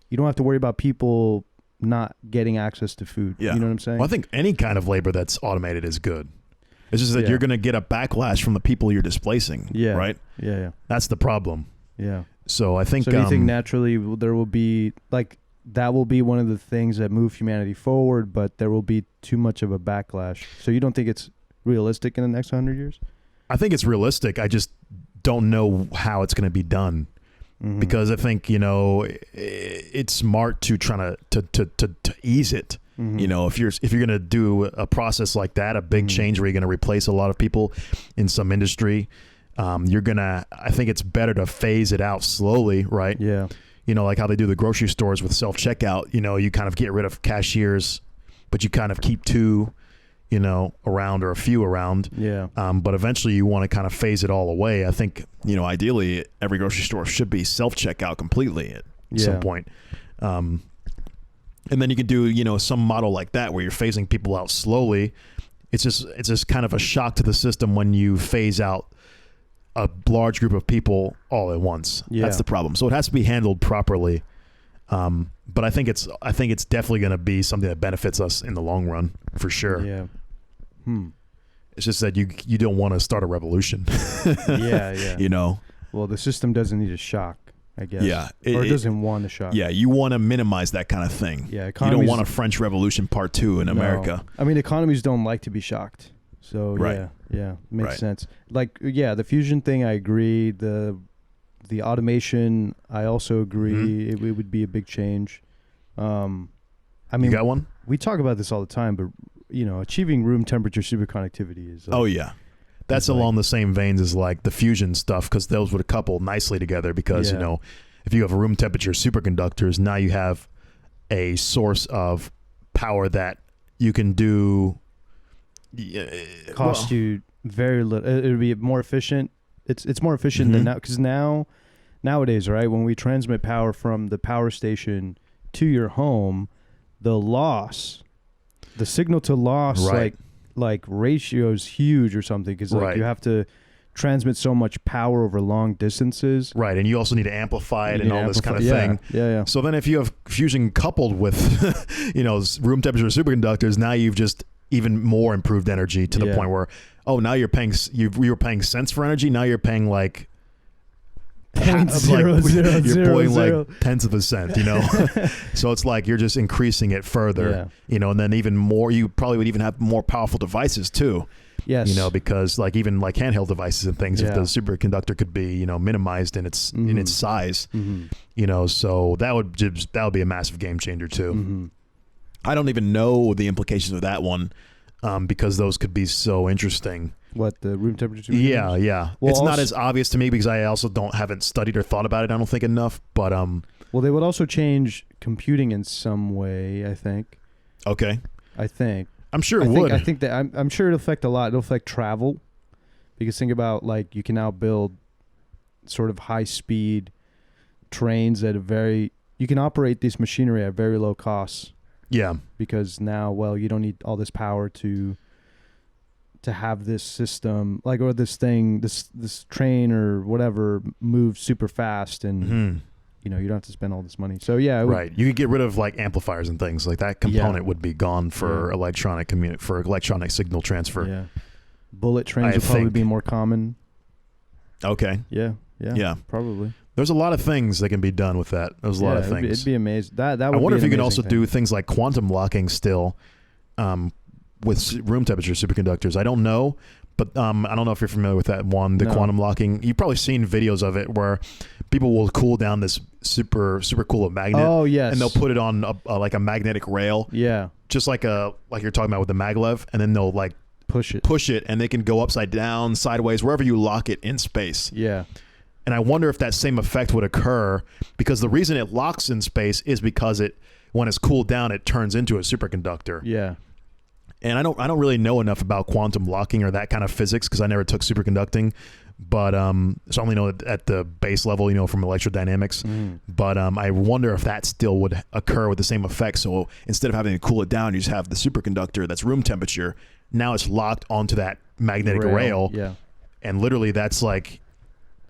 You don't have to worry about people not getting access to food. Yeah. You know what I'm saying? Well, I think any kind of labor that's automated is good. It's just that you're going to get a backlash from the people you're displacing. Yeah. Right? Yeah. That's the problem. Yeah. So I think. So do you think naturally there will be like that will be one of the things that move humanity forward, but there will be too much of a backlash. So you don't think it's realistic in the next 100 years? I think it's realistic. I just don't know how it's going to be done. Because I think it's smart to try to ease it. If you're going to do a process like that, a big change where you're going to replace a lot of people in some industry, I think it's better to phase it out slowly, right? Yeah. Like how they do the grocery stores with self-checkout. You kind of get rid of cashiers, but you kind of keep two, around or a few around. Yeah. But eventually you want to kind of phase it all away. I think, ideally every grocery store should be self-checkout completely at some point. And then you can do, some model like that where you're phasing people out slowly. It's just kind of a shock to the system when you phase out a large group of people all at once. Yeah. That's the problem. So it has to be handled properly. But I think it's definitely going to be something that benefits us in the long run for sure. Yeah. It's just that you don't want to start a revolution. Yeah. Well, the system doesn't need a shock, I guess. Yeah. Or it doesn't want a shock. Yeah. You want to minimize that kind of thing. Yeah. You don't want a French Revolution Part 2 in America. I mean, economies don't like to be shocked. So right. Yeah. Makes sense. Like, the fusion thing, I agree. The automation, I also agree. It would be a big change. I mean, you got one? We talk about this all the time, but achieving room temperature superconductivity is. Oh yeah, that's along the same veins as like the fusion stuff, because those would couple nicely together. Because if you have room temperature superconductors, now you have a source of power that you can do. Cost you very little. It would be more efficient. It's more efficient than now, because nowadays, right, when we transmit power from the power station to your home, the signal to loss, like ratio is huge or something, because you have to transmit so much power over long distances. Right, and you also need to amplify it and all this kind of thing. Yeah. So then if you have fusion coupled with, room temperature superconductors, now you've just even more improved energy to the point where, now you're paying, you were paying cents for energy, now you're paying like, you're pulling like tenths of a cent, so it's like you're just increasing it further, and then even more, you probably would even have more powerful devices too. Yes. Because like even like handheld devices and things, if the superconductor could be, minimized in its size, so that would be a massive game changer too. I don't even know the implications of that one, because those could be so interesting. What, the room temperature? Yeah. Well, it's not as obvious to me because I also haven't studied or thought about it, I don't think, enough. But well, they would also change computing in some way, I think. Okay. I'm sure it would. I think that I'm sure it'll affect a lot. It'll affect travel, because think about, like, you can now build sort of high speed trains you can operate this machinery at very low costs. Yeah. Because now, you don't need all this power to have this system, like, or this thing, this train or whatever move super fast, and you don't have to spend all this money. So right, you could get rid of like amplifiers and things like that. Component would be gone for electronic signal transfer. Yeah, bullet trains would probably be more common. Okay. Yeah, probably. There's a lot of things that can be done with that. There's a lot of things. It'd be amazing. That would. I wonder if you can also do things like quantum locking still, with room temperature superconductors. I don't know, but I don't know if you're familiar with that one, the quantum locking. You've probably seen videos of it where people will cool down this super cool magnet. Oh yes, and they'll put it on like a magnetic rail. Yeah, just like you're talking about with the maglev, and then they'll like push it, and they can go upside down, sideways, wherever you lock it in space. Yeah. And I wonder if that same effect would occur, because the reason it locks in space is because when it's cooled down, it turns into a superconductor. Yeah. And I don't really know enough about quantum locking or that kind of physics, because I never took superconducting, but so I only know at the base level, from electrodynamics. But I wonder if that still would occur with the same effect. So instead of having to cool it down, you just have the superconductor that's room temperature. Now it's locked onto that magnetic rail. Yeah. And literally that's like.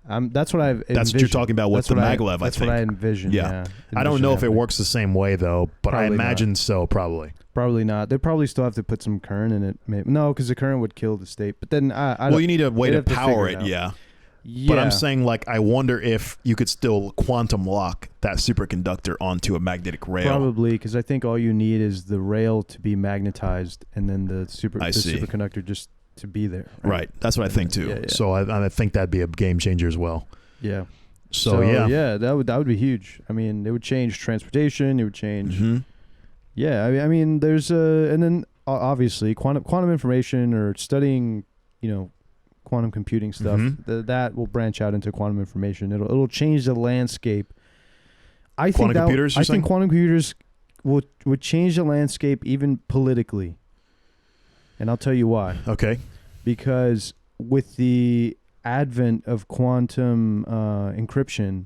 That's what I've envisioned. That's what you're talking about with the maglev, That's what I envision. Yeah. I don't know if it works the same way though, but I imagine so, probably. Probably not. They probably still have to put some current in it. Maybe. No, because the current would kill the state. But then you need a way to power it. Yeah. But I'm saying, like, I wonder if you could still quantum lock that superconductor onto a magnetic rail. Probably, because I think all you need is the rail to be magnetized, and then the superconductor just to be there. Right. That's what I think too. Yeah. So I think that'd be a game changer as well. Yeah. So yeah, that would be huge. I mean, it would change transportation. It would change. Yeah. I mean, there's and then obviously quantum information, or studying, quantum computing stuff. That will branch out into quantum information. It'll change the landscape. I think quantum computers would change the landscape even politically. And I'll tell you why. Okay. Because with the advent of quantum encryption,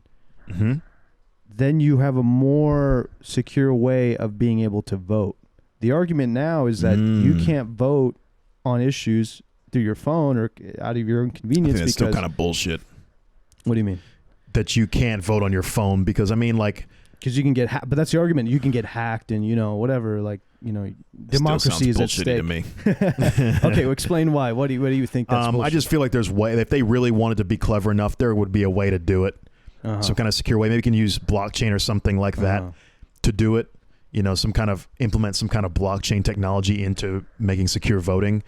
then you have a more secure way of being able to vote. The argument now is that you can't vote on issues through your phone or out of your own convenience. I think that's still kind of bullshit. What do you mean? That you can't vote on your phone because, I mean, like... Because you can get hacked. But that's the argument. You can get hacked and, whatever, like... democracy is at stake. To me. Okay, well, explain why. What do you think that's bullshit? I just feel like there's way, if they really wanted to be clever enough, there would be a way to do it. Some kind of secure way. Maybe you can use blockchain or something like that to do it. Implement some kind of blockchain technology into making secure voting.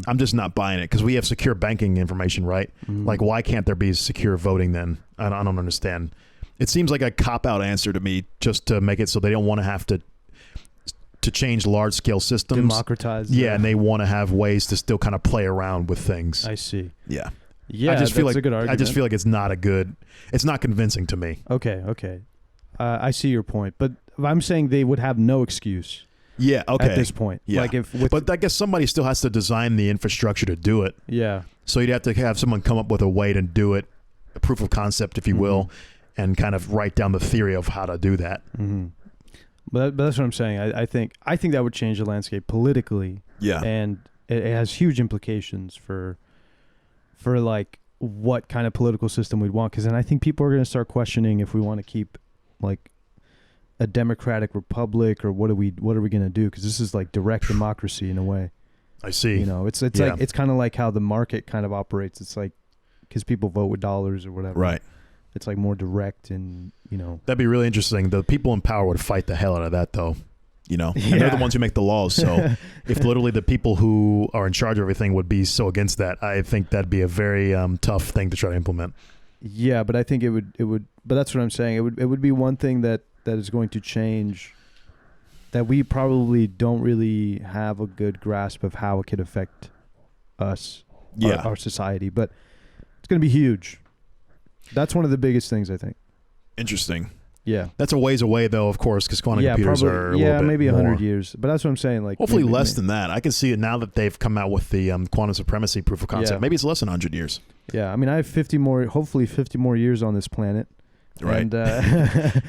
I'm just not buying it because we have secure banking information, right? Like, why can't there be secure voting then? I don't understand. It seems like a cop-out answer to me, just to make it so they don't want to have to to change large scale systems. Democratize. Yeah, and they want to have ways to still kind of play around with things. I see. Yeah. Yeah, I just feel like a good argument. I just feel like it's not convincing to me. Okay. I see your point, but I'm saying they would have no excuse. Yeah, okay. At this point. Yeah. Like but I guess somebody still has to design the infrastructure to do it. Yeah. So you'd have to have someone come up with a way to do it, a proof of concept, if you will, and kind of write down the theory of how to do that. Mm-hmm. But that's what I'm saying. I think that would change the landscape politically. Yeah. And it has huge implications for like what kind of political system we'd want. Because then I think people are going to start questioning if we want to keep like a democratic republic or what are we going to do? Because this is like direct democracy in a way. I see. You know, it's like it's kind of like how the market kind of operates. It's like because people vote with dollars or whatever. Right. It's like more direct and, you know. That'd be really interesting. The people in power would fight the hell out of that, though. You know, and they're the ones who make the laws. So if literally the people who are in charge of everything would be so against that, I think that'd be a very tough thing to try to implement. Yeah, but I think it would. But that's what I'm saying. It would be one thing that is going to change. That we probably don't really have a good grasp of how it could affect us, our society. But it's going to be huge. That's one of the biggest things, I think. Interesting. Yeah. That's a ways away, though, of course, because quantum computers are a little bit maybe 100 more. years. But that's what I'm saying. Like hopefully less than that. I can see it now that they've come out with the quantum supremacy proof of concept. Yeah. Maybe it's less than 100 years. Yeah. I mean, I have 50 more years on this planet. Right. And,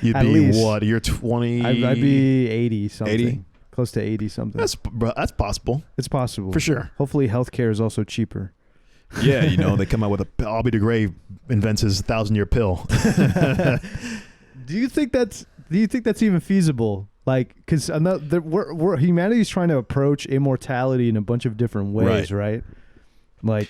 you'd at be least, what? You're 20? I'd be 80 something. 80? Close to 80 something. That's possible. It's possible. For sure. Hopefully healthcare is also cheaper. Yeah, you know, they come out with Albie de Grey invents his 1,000-year pill. Do you think that's even feasible? Like, because humanity's trying to approach immortality in a bunch of different ways, right? Like,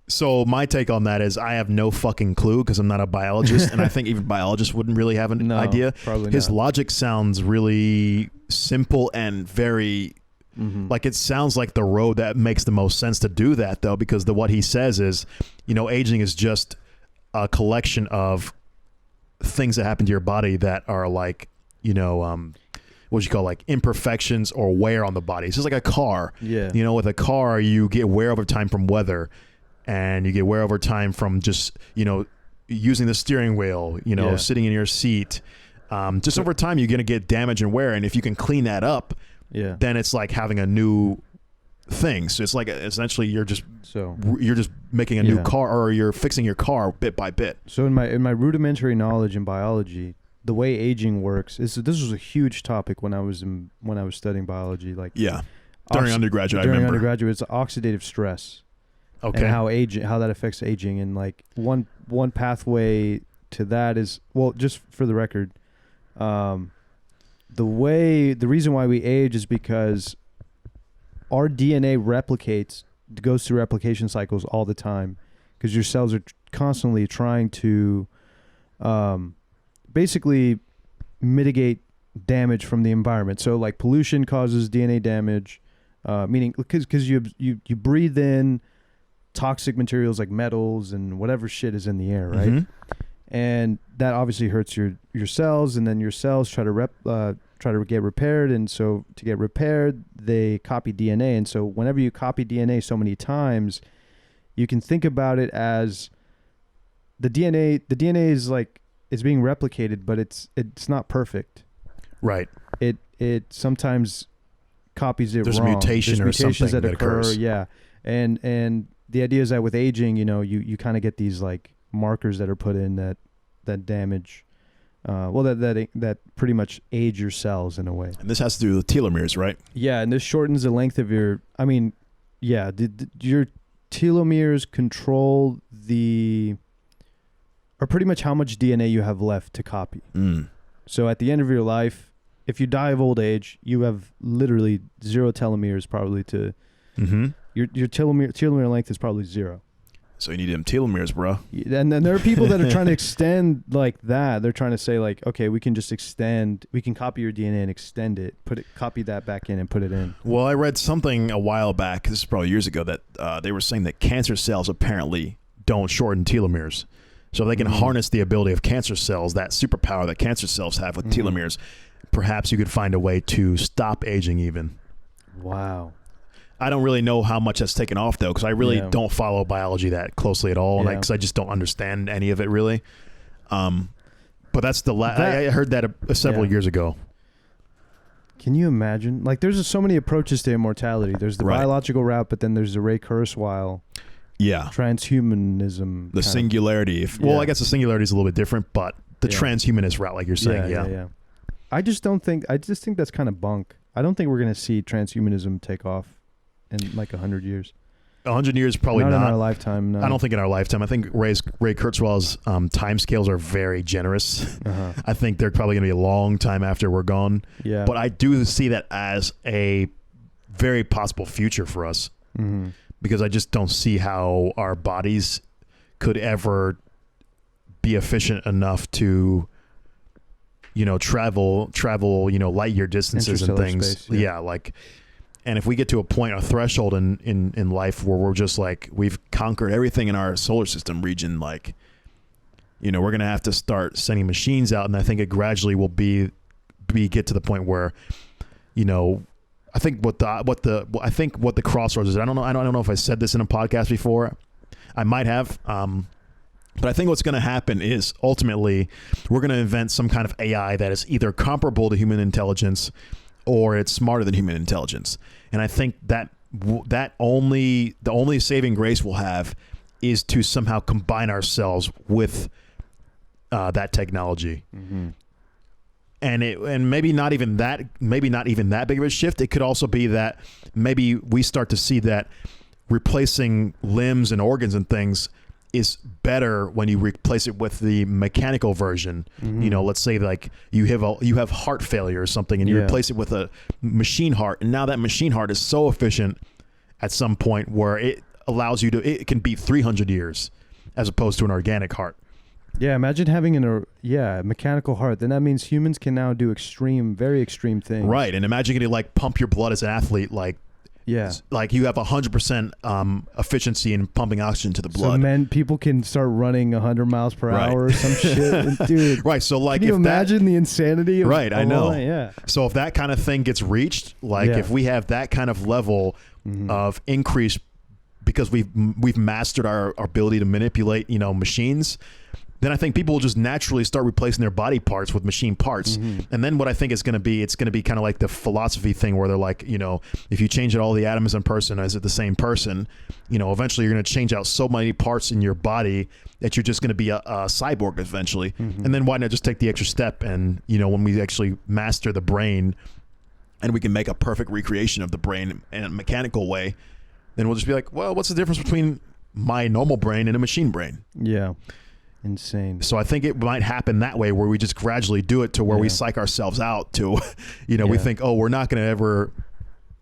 so my take on that is I have no fucking clue because I'm not a biologist, and I think even biologists wouldn't really have an idea. Probably His not. logic sounds really simple and very like it sounds like the road that makes the most sense to do that, though, because what he says is, you know, aging is just a collection of things that happen to your body that are like, you know, what you call like imperfections or wear on the body. It's just like a car. Yeah. You know, with a car, you get wear over time from weather, and you get wear over time from just, you know, using the steering wheel, you know, sitting in your seat. Just over time, you're going to get damage and wear. And if you can clean that up, then it's like having a new thing. So it's like essentially you're just making a new car, or you're fixing your car bit by bit. So in my rudimentary knowledge in biology, the way aging works is this was a huge topic when I was studying biology. Like during undergraduate, it's oxidative stress. Okay. And how that affects aging, and like one pathway to that is, well, just for the record, the reason why we age is because our DNA goes through replication cycles all the time, because your cells are constantly trying to basically mitigate damage from the environment. So like pollution causes DNA damage, meaning because you breathe in toxic materials like metals and whatever shit is in the air, right? And that obviously hurts your cells, and then your cells try to get repaired, and so to get repaired, they copy DNA. And so whenever you copy DNA so many times, you can think about it as the DNA is like it's being replicated, but it's not perfect. Right. It sometimes copies it There's wrong. A mutation or something that occurs. Yeah. And the idea is that with aging, you know, you kind of get these like markers that are put in that damage, that pretty much age your cells in a way. And this has to do with telomeres, right? Yeah, and this shortens the length of your telomeres control or pretty much how much DNA you have left to copy. So at the end of your life, if you die of old age, you have literally 0 telomeres probably to your telomere length is probably 0. So you need them telomeres, bro. And then there are people that are trying to extend like that. They're trying to say like, okay, we can copy your DNA and extend it, copy that back in and put it in. Well, I read something a while back, this is probably years ago, that they were saying that cancer cells apparently don't shorten telomeres. So they can harness the ability of cancer cells, that superpower that cancer cells have with telomeres. perhaps you could find a way to stop aging even. Wow. I don't really know how much that's taken off, though, because I really don't follow biology that closely at all, because I just don't understand any of it, really. But that's I heard that several years ago. Can you imagine? Like, there's so many approaches to immortality. There's the biological route, but then there's the Ray Kurzweil. Yeah. Transhumanism. The singularity. Well, I guess the singularity is a little bit different, but the transhumanist route, like you're saying, yeah. I just think that's kind of bunk. I don't think we're going to see transhumanism take off in like 100 years. 100 years, probably not. In our lifetime, no. I don't think in our lifetime. I think Ray Kurzweil's time scales are very generous. I think they're probably going to be a long time after we're gone. Yeah. But I do see that as a very possible future for us, because I just don't see how our bodies could ever be efficient enough to, travel, light year distances and things. Space, and if we get to a point, a threshold in life where we're just like, we've conquered everything in our solar system region, like, we're going to have to start sending machines out. And I think it gradually will get to the point where, I think what the crossroads is, I don't know if I said this in a podcast before. I might have, but I think what's going to happen is ultimately we're going to invent some kind of AI that is either comparable to human intelligence or it's smarter than human intelligence. And I think that the only saving grace we'll have is to somehow combine ourselves with that technology. And maybe not even that big of a shift. It could also be that maybe we start to see that replacing limbs and organs and things is better when you replace it with the mechanical version. Let's say like you have heart failure or something, and you replace it with a machine heart, and now that machine heart is so efficient at some point where it allows you to, it can beat 300 years as opposed to an organic heart. Yeah, imagine having a mechanical heart. Then that means humans can now do very extreme things. Right, and imagine getting like pump your blood as an athlete, like you have 100% efficiency in pumping oxygen to the blood. So people can start running 100 miles per hour or some shit, dude. Right. So like, can you imagine the insanity? I know. Yeah. So if that kind of thing gets reached, like if we have that kind of level of increase, because we've mastered our ability to manipulate, machines, then I think people will just naturally start replacing their body parts with machine parts. And then what I think it's going to be kind of like the philosophy thing where they're like, if you change all the atoms in a person, is it the same person? Eventually you're going to change out so many parts in your body that you're just going to be a cyborg eventually. And then why not just take the extra step? And, when we actually master the brain and we can make a perfect recreation of the brain in a mechanical way, then we'll just be like, well, what's the difference between my normal brain and a machine brain? Yeah. Insane. So I think it might happen that way, where we just gradually do it to where we psych ourselves out to, we think, oh, we're not going to ever,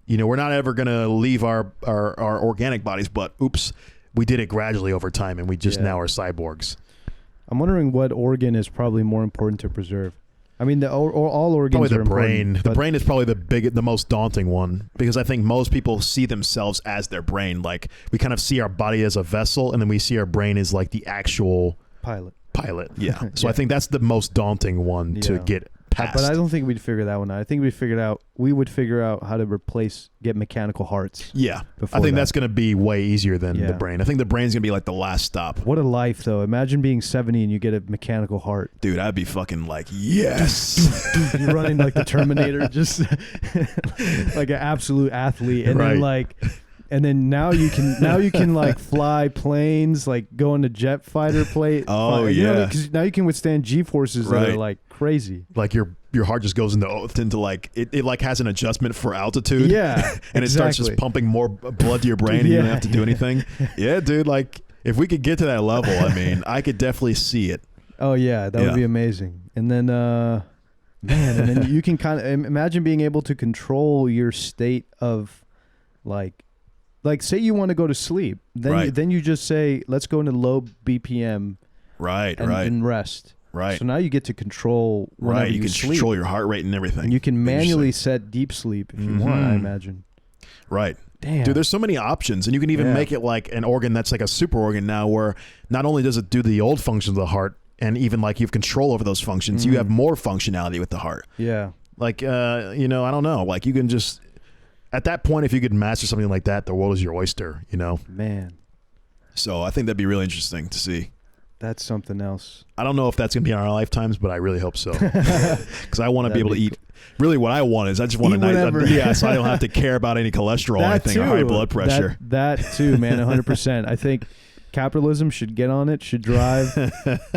we're not ever going to leave our organic bodies, but oops, we did it gradually over time, and we just now are cyborgs. I'm wondering what organ is probably more important to preserve. I mean, all organs probably are the brain. important. The brain is probably the most daunting one, because I think most people see themselves as their brain. Like, we kind of see our body as a vessel, and then we see our brain as like the actual pilot. Yeah. So I think that's the most daunting one to get past. But I don't think we'd figure that one out. I think we would figure out how to get mechanical hearts. Yeah. I think that's going to be way easier than the brain. I think the brain's going to be like the last stop. What a life, though. Imagine being 70 and you get a mechanical heart. Dude, I'd be fucking like, yes. You're running like the Terminator, just like an absolute athlete. And then like... And then now you can like fly planes, like go into jet fighter plane. Oh, because now you can withstand G-forces that are like crazy. Like your heart just goes into like it like has an adjustment for altitude. Yeah, and it starts just pumping more blood to your brain, and you don't have to do anything. Yeah, dude. Like, if we could get to that level, I mean, I could definitely see it. Oh yeah, that would be amazing. And then and then you can kind of imagine being able to control your state of like, say you want to go to sleep, then you just say, let's go into low BPM, and rest. Right. So now you get to control whenever you can sleep. Control your heart rate and everything. And you can manually set deep sleep if you want, I imagine. Right. Damn. Dude, there's so many options, and you can even make it like an organ that's like a super organ now, where not only does it do the old functions of the heart, and even like you have control over those functions, you have more functionality with the heart. Yeah. Like, I don't know. Like, you can just, at that point, if you could master something like that, the world is your oyster, Man. So I think that'd be really interesting to see. That's something else. I don't know if that's going to be in our lifetimes, but I really hope so. Because I want to be able to eat. Really, what I want is I just want so I don't have to care about any cholesterol or anything or high blood pressure. That too, man, 100%. I think capitalism should get on it, should drive,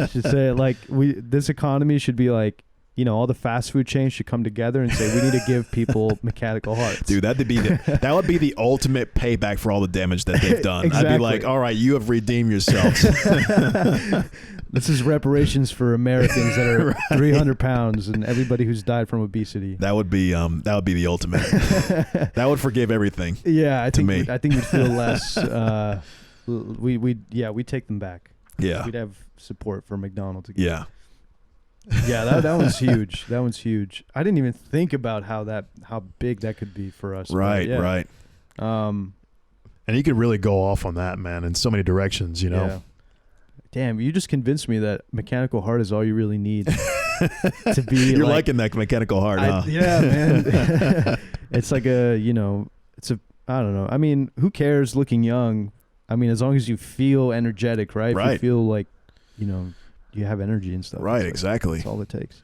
should say like this economy should be like, all the fast food chains should come together and say we need to give people mechanical hearts. Dude, that would be the ultimate payback for all the damage that they've done. Exactly. I'd be like, all right, you have redeemed yourselves. This is reparations for Americans that are 300 pounds and everybody who's died from obesity. That would be the ultimate. That would forgive everything. Yeah, I think we'd feel less. We'd take them back. Yeah, we'd have support for McDonald's again. Yeah. Yeah, that one's huge. That one's huge. I didn't even think about how big that could be for us. Right, yeah. Right. And you could really go off on that, man, in so many directions, Yeah. Damn, you just convinced me that mechanical heart is all you really need to be. You're liking that mechanical heart, huh? Yeah, man. It's like I don't know. I mean, who cares looking young? I mean, as long as you feel energetic, right? Right. If you feel like, you have energy and stuff. Right, exactly. That's all it takes.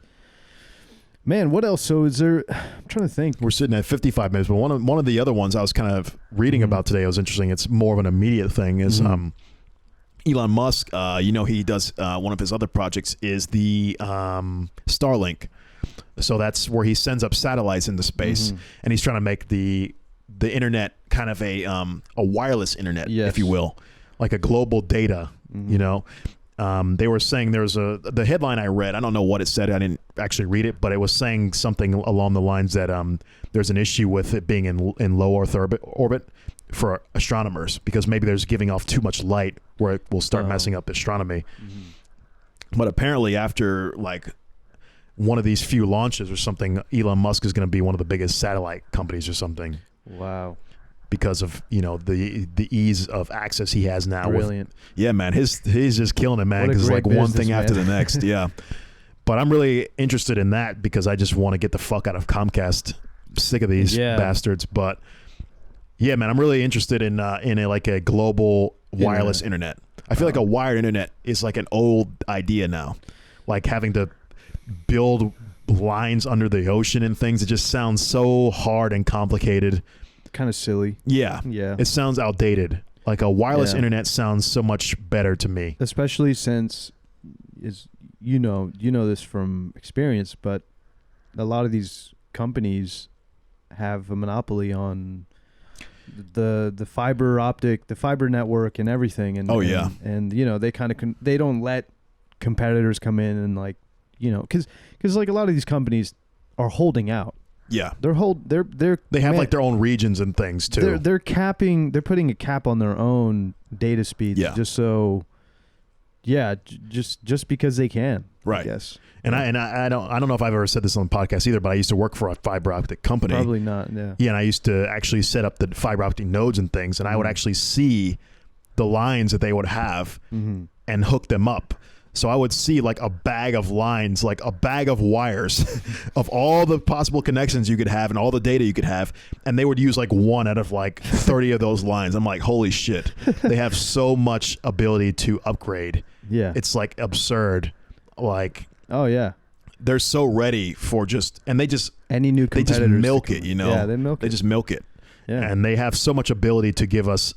Man, what else? So is there, I'm trying to think. We're sitting at 55 minutes, but one of the other ones I was kind of reading about today was interesting. It's more of an immediate thing is Elon Musk, he does one of his other projects is the Starlink. So that's where he sends up satellites into space, and he's trying to make the internet kind of a wireless internet, if you will, like a global data. They were saying the headline I read, I don't know what it said, I didn't actually read it, but it was saying something along the lines that there's an issue with it being in low Earth orbit for astronomers, because maybe there's giving off too much light where it will start messing up astronomy. But apparently after like one of these few launches or something, Elon Musk is going to be one of the biggest satellite companies or something. Wow. Because of the ease of access he has now. Brilliant. Yeah, man, he's just killing it, man. Because it's like one thing after the next. Yeah, but I'm really interested in that because I just want to get the fuck out of Comcast. I'm sick of these bastards. But yeah, man, I'm really interested in a global wireless internet. I feel like a wired internet is like an old idea now, like having to build lines under the ocean and things. It just sounds so hard and complicated. Kind of silly. Yeah. It sounds outdated. Like a wireless internet sounds so much better to me. Especially since you know this from experience, but a lot of these companies have a monopoly on the fiber optic, the fiber network and everything, and they kind of they don't let competitors come in and like, cuz like a lot of these companies are holding out. Yeah, they have like their own regions and things too. They're putting a cap on their own data speeds just so, just because they can, right? I guess. And I don't know if I've ever said this on the podcast either, but I used to work for a fiber optic company. Probably not. Yeah. Yeah, and I used to actually set up the fiber optic nodes and things, and I would actually see the lines that they would have and hook them up. So I would see like a bag of lines, like a bag of wires of all the possible connections you could have and all the data you could have. And they would use like one out of like 30 of those lines. I'm like, holy shit. They have so much ability to upgrade. Yeah. It's like absurd. Like, oh yeah. They're so ready for any new competitors. They just milk it, Yeah, they milk it. They just milk it. Yeah. And they have so much ability to give us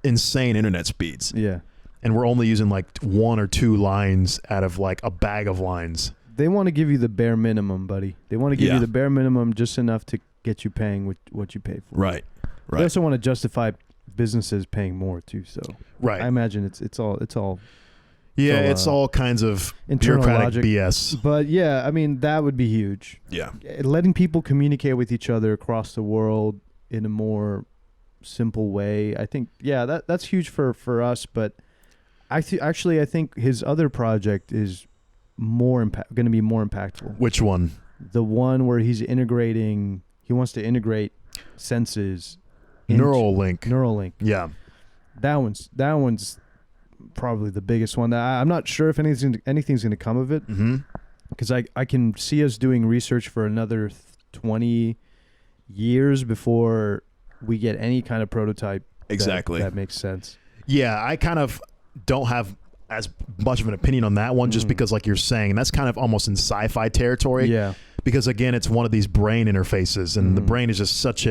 insane internet speeds. Yeah. And we're only using like one or two lines out of like a bag of lines. They want to give you the bare minimum, buddy. They want to give you the bare minimum, just enough to get you paying what you pay for. Right. They also want to justify businesses paying more too. So I imagine it's all. Yeah, it's all kinds of internal bureaucratic logic. BS. But yeah, I mean that would be huge. Yeah. Letting people communicate with each other across the world in a more simple way. I think that's huge for us, but. I think his other project is going to be more impactful. Which one? The one where he wants to integrate senses. Neuralink. Yeah. That one's probably the biggest one. I'm not sure if anything's going to come of it. because I can see us doing research for another 20 years before we get any kind of prototype. Exactly. That makes sense. Yeah, I kind of don't have as much of an opinion on that one, just because, like you're saying, that's kind of almost in sci-fi territory. Yeah. Because again, it's one of these brain interfaces, and the brain is just such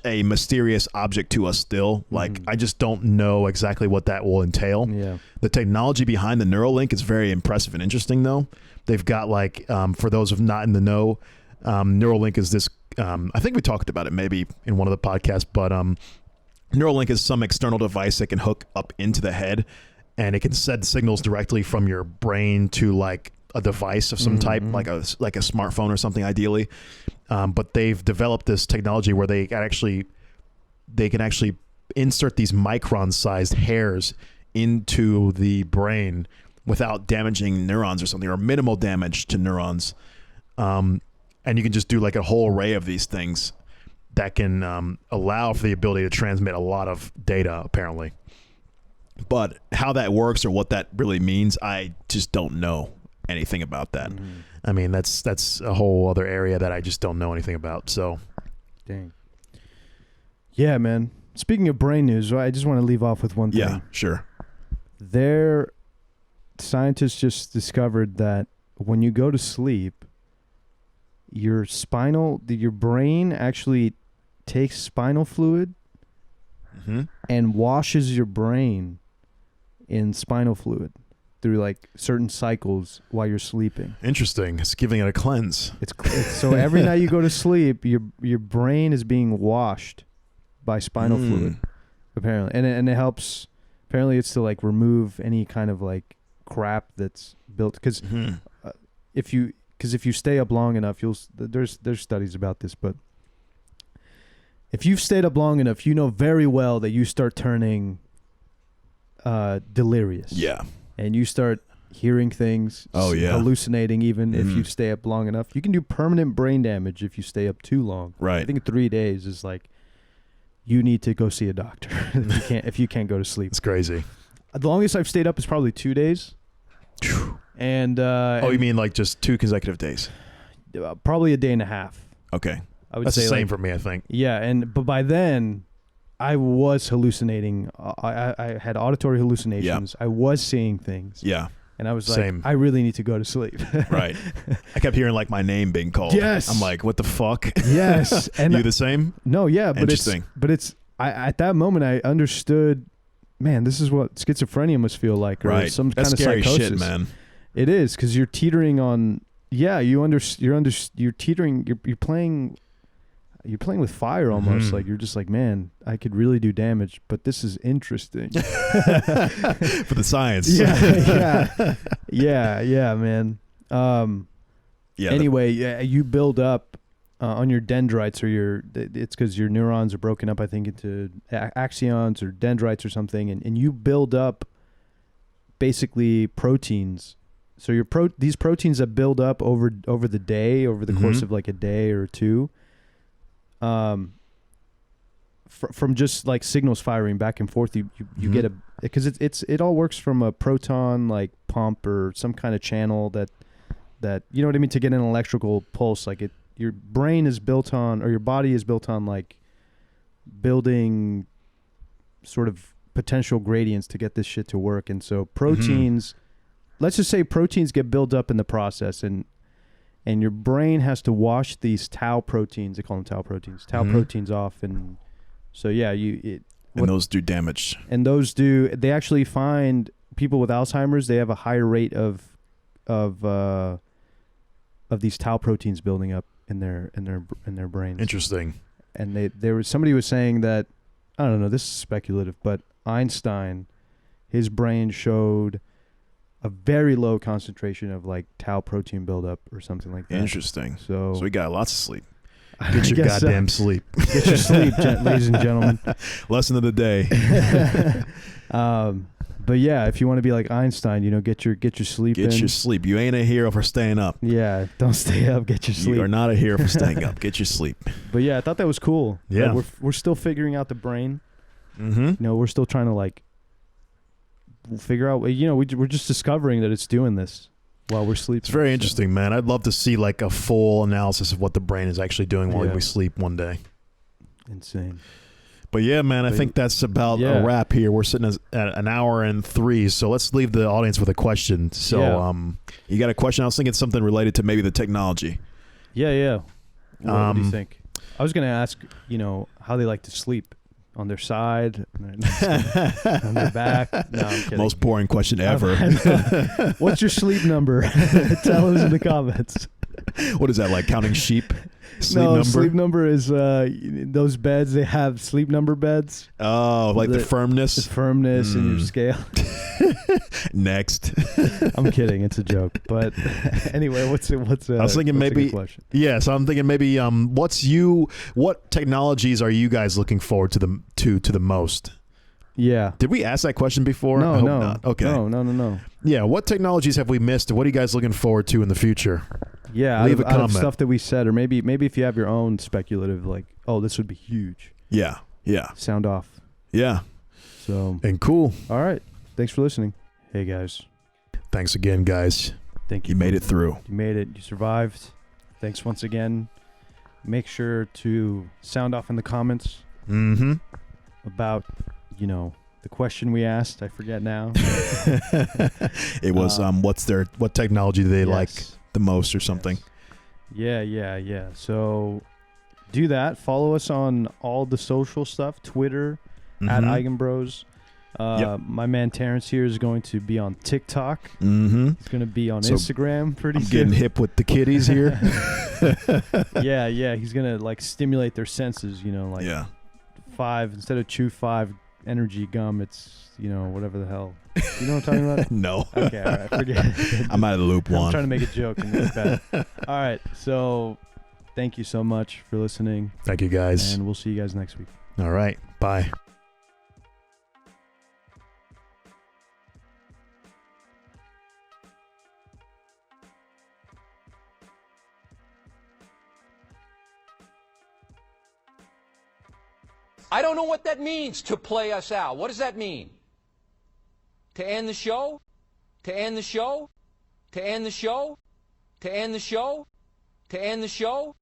a mysterious object to us still. Like, I just don't know exactly what that will entail. Yeah. The technology behind the Neuralink is very impressive and interesting, though. They've got, like, for those of not in the know, Neuralink is this, I think we talked about it maybe in one of the podcasts, but Neuralink is some external device that can hook up into the head, and it can send signals directly from your brain to, like, a device of some type, like a smartphone or something, ideally. But they've developed this technology where they can actually insert these micron-sized hairs into the brain without damaging neurons or something, or minimal damage to neurons. And you can just do like a whole array of these things that can allow for the ability to transmit a lot of data, apparently. But how that works or what that really means, I just don't know anything about that. I mean, that's a whole other area that I just don't know anything about. So, dang. Yeah, man. Speaking of brain news, I just want to leave off with one thing. Yeah, sure. Scientists just discovered that when you go to sleep, your brain actually takes spinal fluid and washes your brain in spinal fluid through like certain cycles while you're sleeping. Interesting. It's giving it a cleanse. It's so every night you go to sleep, your brain is being washed by spinal fluid, apparently, and it helps. Apparently, it's to like remove any kind of like crap that's built because if you stay up long enough, there's studies about this, but if you've stayed up long enough, you know very well that you start turning delirious. Yeah. And you start hearing things, hallucinating even if you stay up long enough. You can do permanent brain damage if you stay up too long. Right. I think 3 days is like you need to go see a doctor if you can't go to sleep. It's crazy. The longest I've stayed up is probably 2 days. And you mean like just 2 consecutive days? Probably a day and a half. Okay. I would That's say the same like, for me, I think. Yeah, but by then I was hallucinating. I had auditory hallucinations. I was seeing things. Yeah. And I was like, I really need to go to sleep. Right. I kept hearing like my name being called. Yes. I'm like, what the fuck? Yes. And you the same? No, yeah. But interesting. At that moment I understood, man, this is what schizophrenia must feel like. Or right. some That's kind scary of psychosis. Shit, man. It is, because you're teetering on, you're teetering, you're playing with fire almost. Like you're just like, man, I could really do damage, but this is interesting. For the science. Yeah, man. Anyway, you build up on your dendrites, or it's because your neurons are broken up, I think, into axons or dendrites or something, and you build up basically proteins. So these proteins that build up over the day, over the course of like a day or two, from just like signals firing back and forth, you get because it all works from a proton like pump or some kind of channel that you know what I mean, to get an electrical pulse. Like your brain is built on, or your body is built on, like building sort of potential gradients to get this shit to work. And so proteins, let's just say proteins get built up in the process, and your brain has to wash these tau proteins. They call them tau proteins. Proteins off, and so those do damage. And they actually find people with Alzheimer's, they have a higher rate of these tau proteins building up in their brains. Interesting. And somebody was saying that, I don't know, this is speculative, but Einstein, his brain showed a very low concentration of like tau protein buildup or something like that. Interesting. So we got lots of sleep. Get your goddamn sleep. Get your sleep, ladies and gentlemen. Lesson of the day. But yeah, if you want to be like Einstein, get your sleep. Get your sleep. You ain't a hero for staying up. Yeah, don't stay up. Get your sleep. You are not a hero for staying up. Get your sleep. But yeah, I thought that was cool. Yeah, like we're still figuring out the brain. We're still trying to like figure out. We're just discovering that it's doing this. while we're sleeping. It's very interesting, man. I'd love to see like a full analysis of what the brain is actually doing while we sleep one day. Insane. But yeah, man, I think that's about a wrap here. We're sitting at an hour and 3, so let's leave the audience with a question. So, you got a question? I was thinking something related to maybe the technology. Yeah. What do you think? I was going to ask, how they like to sleep. On their side, on their back. No, I'm kidding. Most boring question ever. What's your sleep number? Tell us in the comments. What is that, like counting sheep? Sleep number is those beds. They have sleep number beds. Oh, like the firmness? The firmness in your scale. Next. I'm kidding. It's a joke. But anyway, what's I was thinking maybe. So I'm thinking maybe. What technologies are you guys looking forward to the most? Yeah. Did we ask that question before? No, I hope no. not. Okay. No. Yeah. What technologies have we missed? What are you guys looking forward to in the future? Yeah. Leave a comment. Out of stuff that we said, or maybe if you have your own speculative, like, oh, this would be huge. Yeah. Sound off. Yeah. So. And cool. All right. Thanks for listening. Hey, guys. Thanks again, guys. Thank you. You made it through. You made it. You survived. Thanks once again. Make sure to sound off in the comments about, the question we asked. I forget now. It was what technology do they like the most or something? Yeah. So do that. Follow us on all the social stuff. Twitter at Eigenbros. My man Terence here is going to be on TikTok. He's going to be on Instagram pretty soon. Getting hip with the kiddies here. Yeah. He's going to stimulate their senses, 5 instead of chew 5 energy gum, it's whatever the hell. You know what I'm talking about? No. Okay, all right, forget it. I'm out of the loop. I'm trying to make a joke and it's bad. All right, so thank you so much for listening. Thank you, guys. And we'll see you guys next week. All right, bye. I don't know what that means, to play us out. What does that mean? To end the show? To end the show? To end the show? To end the show? To end the show?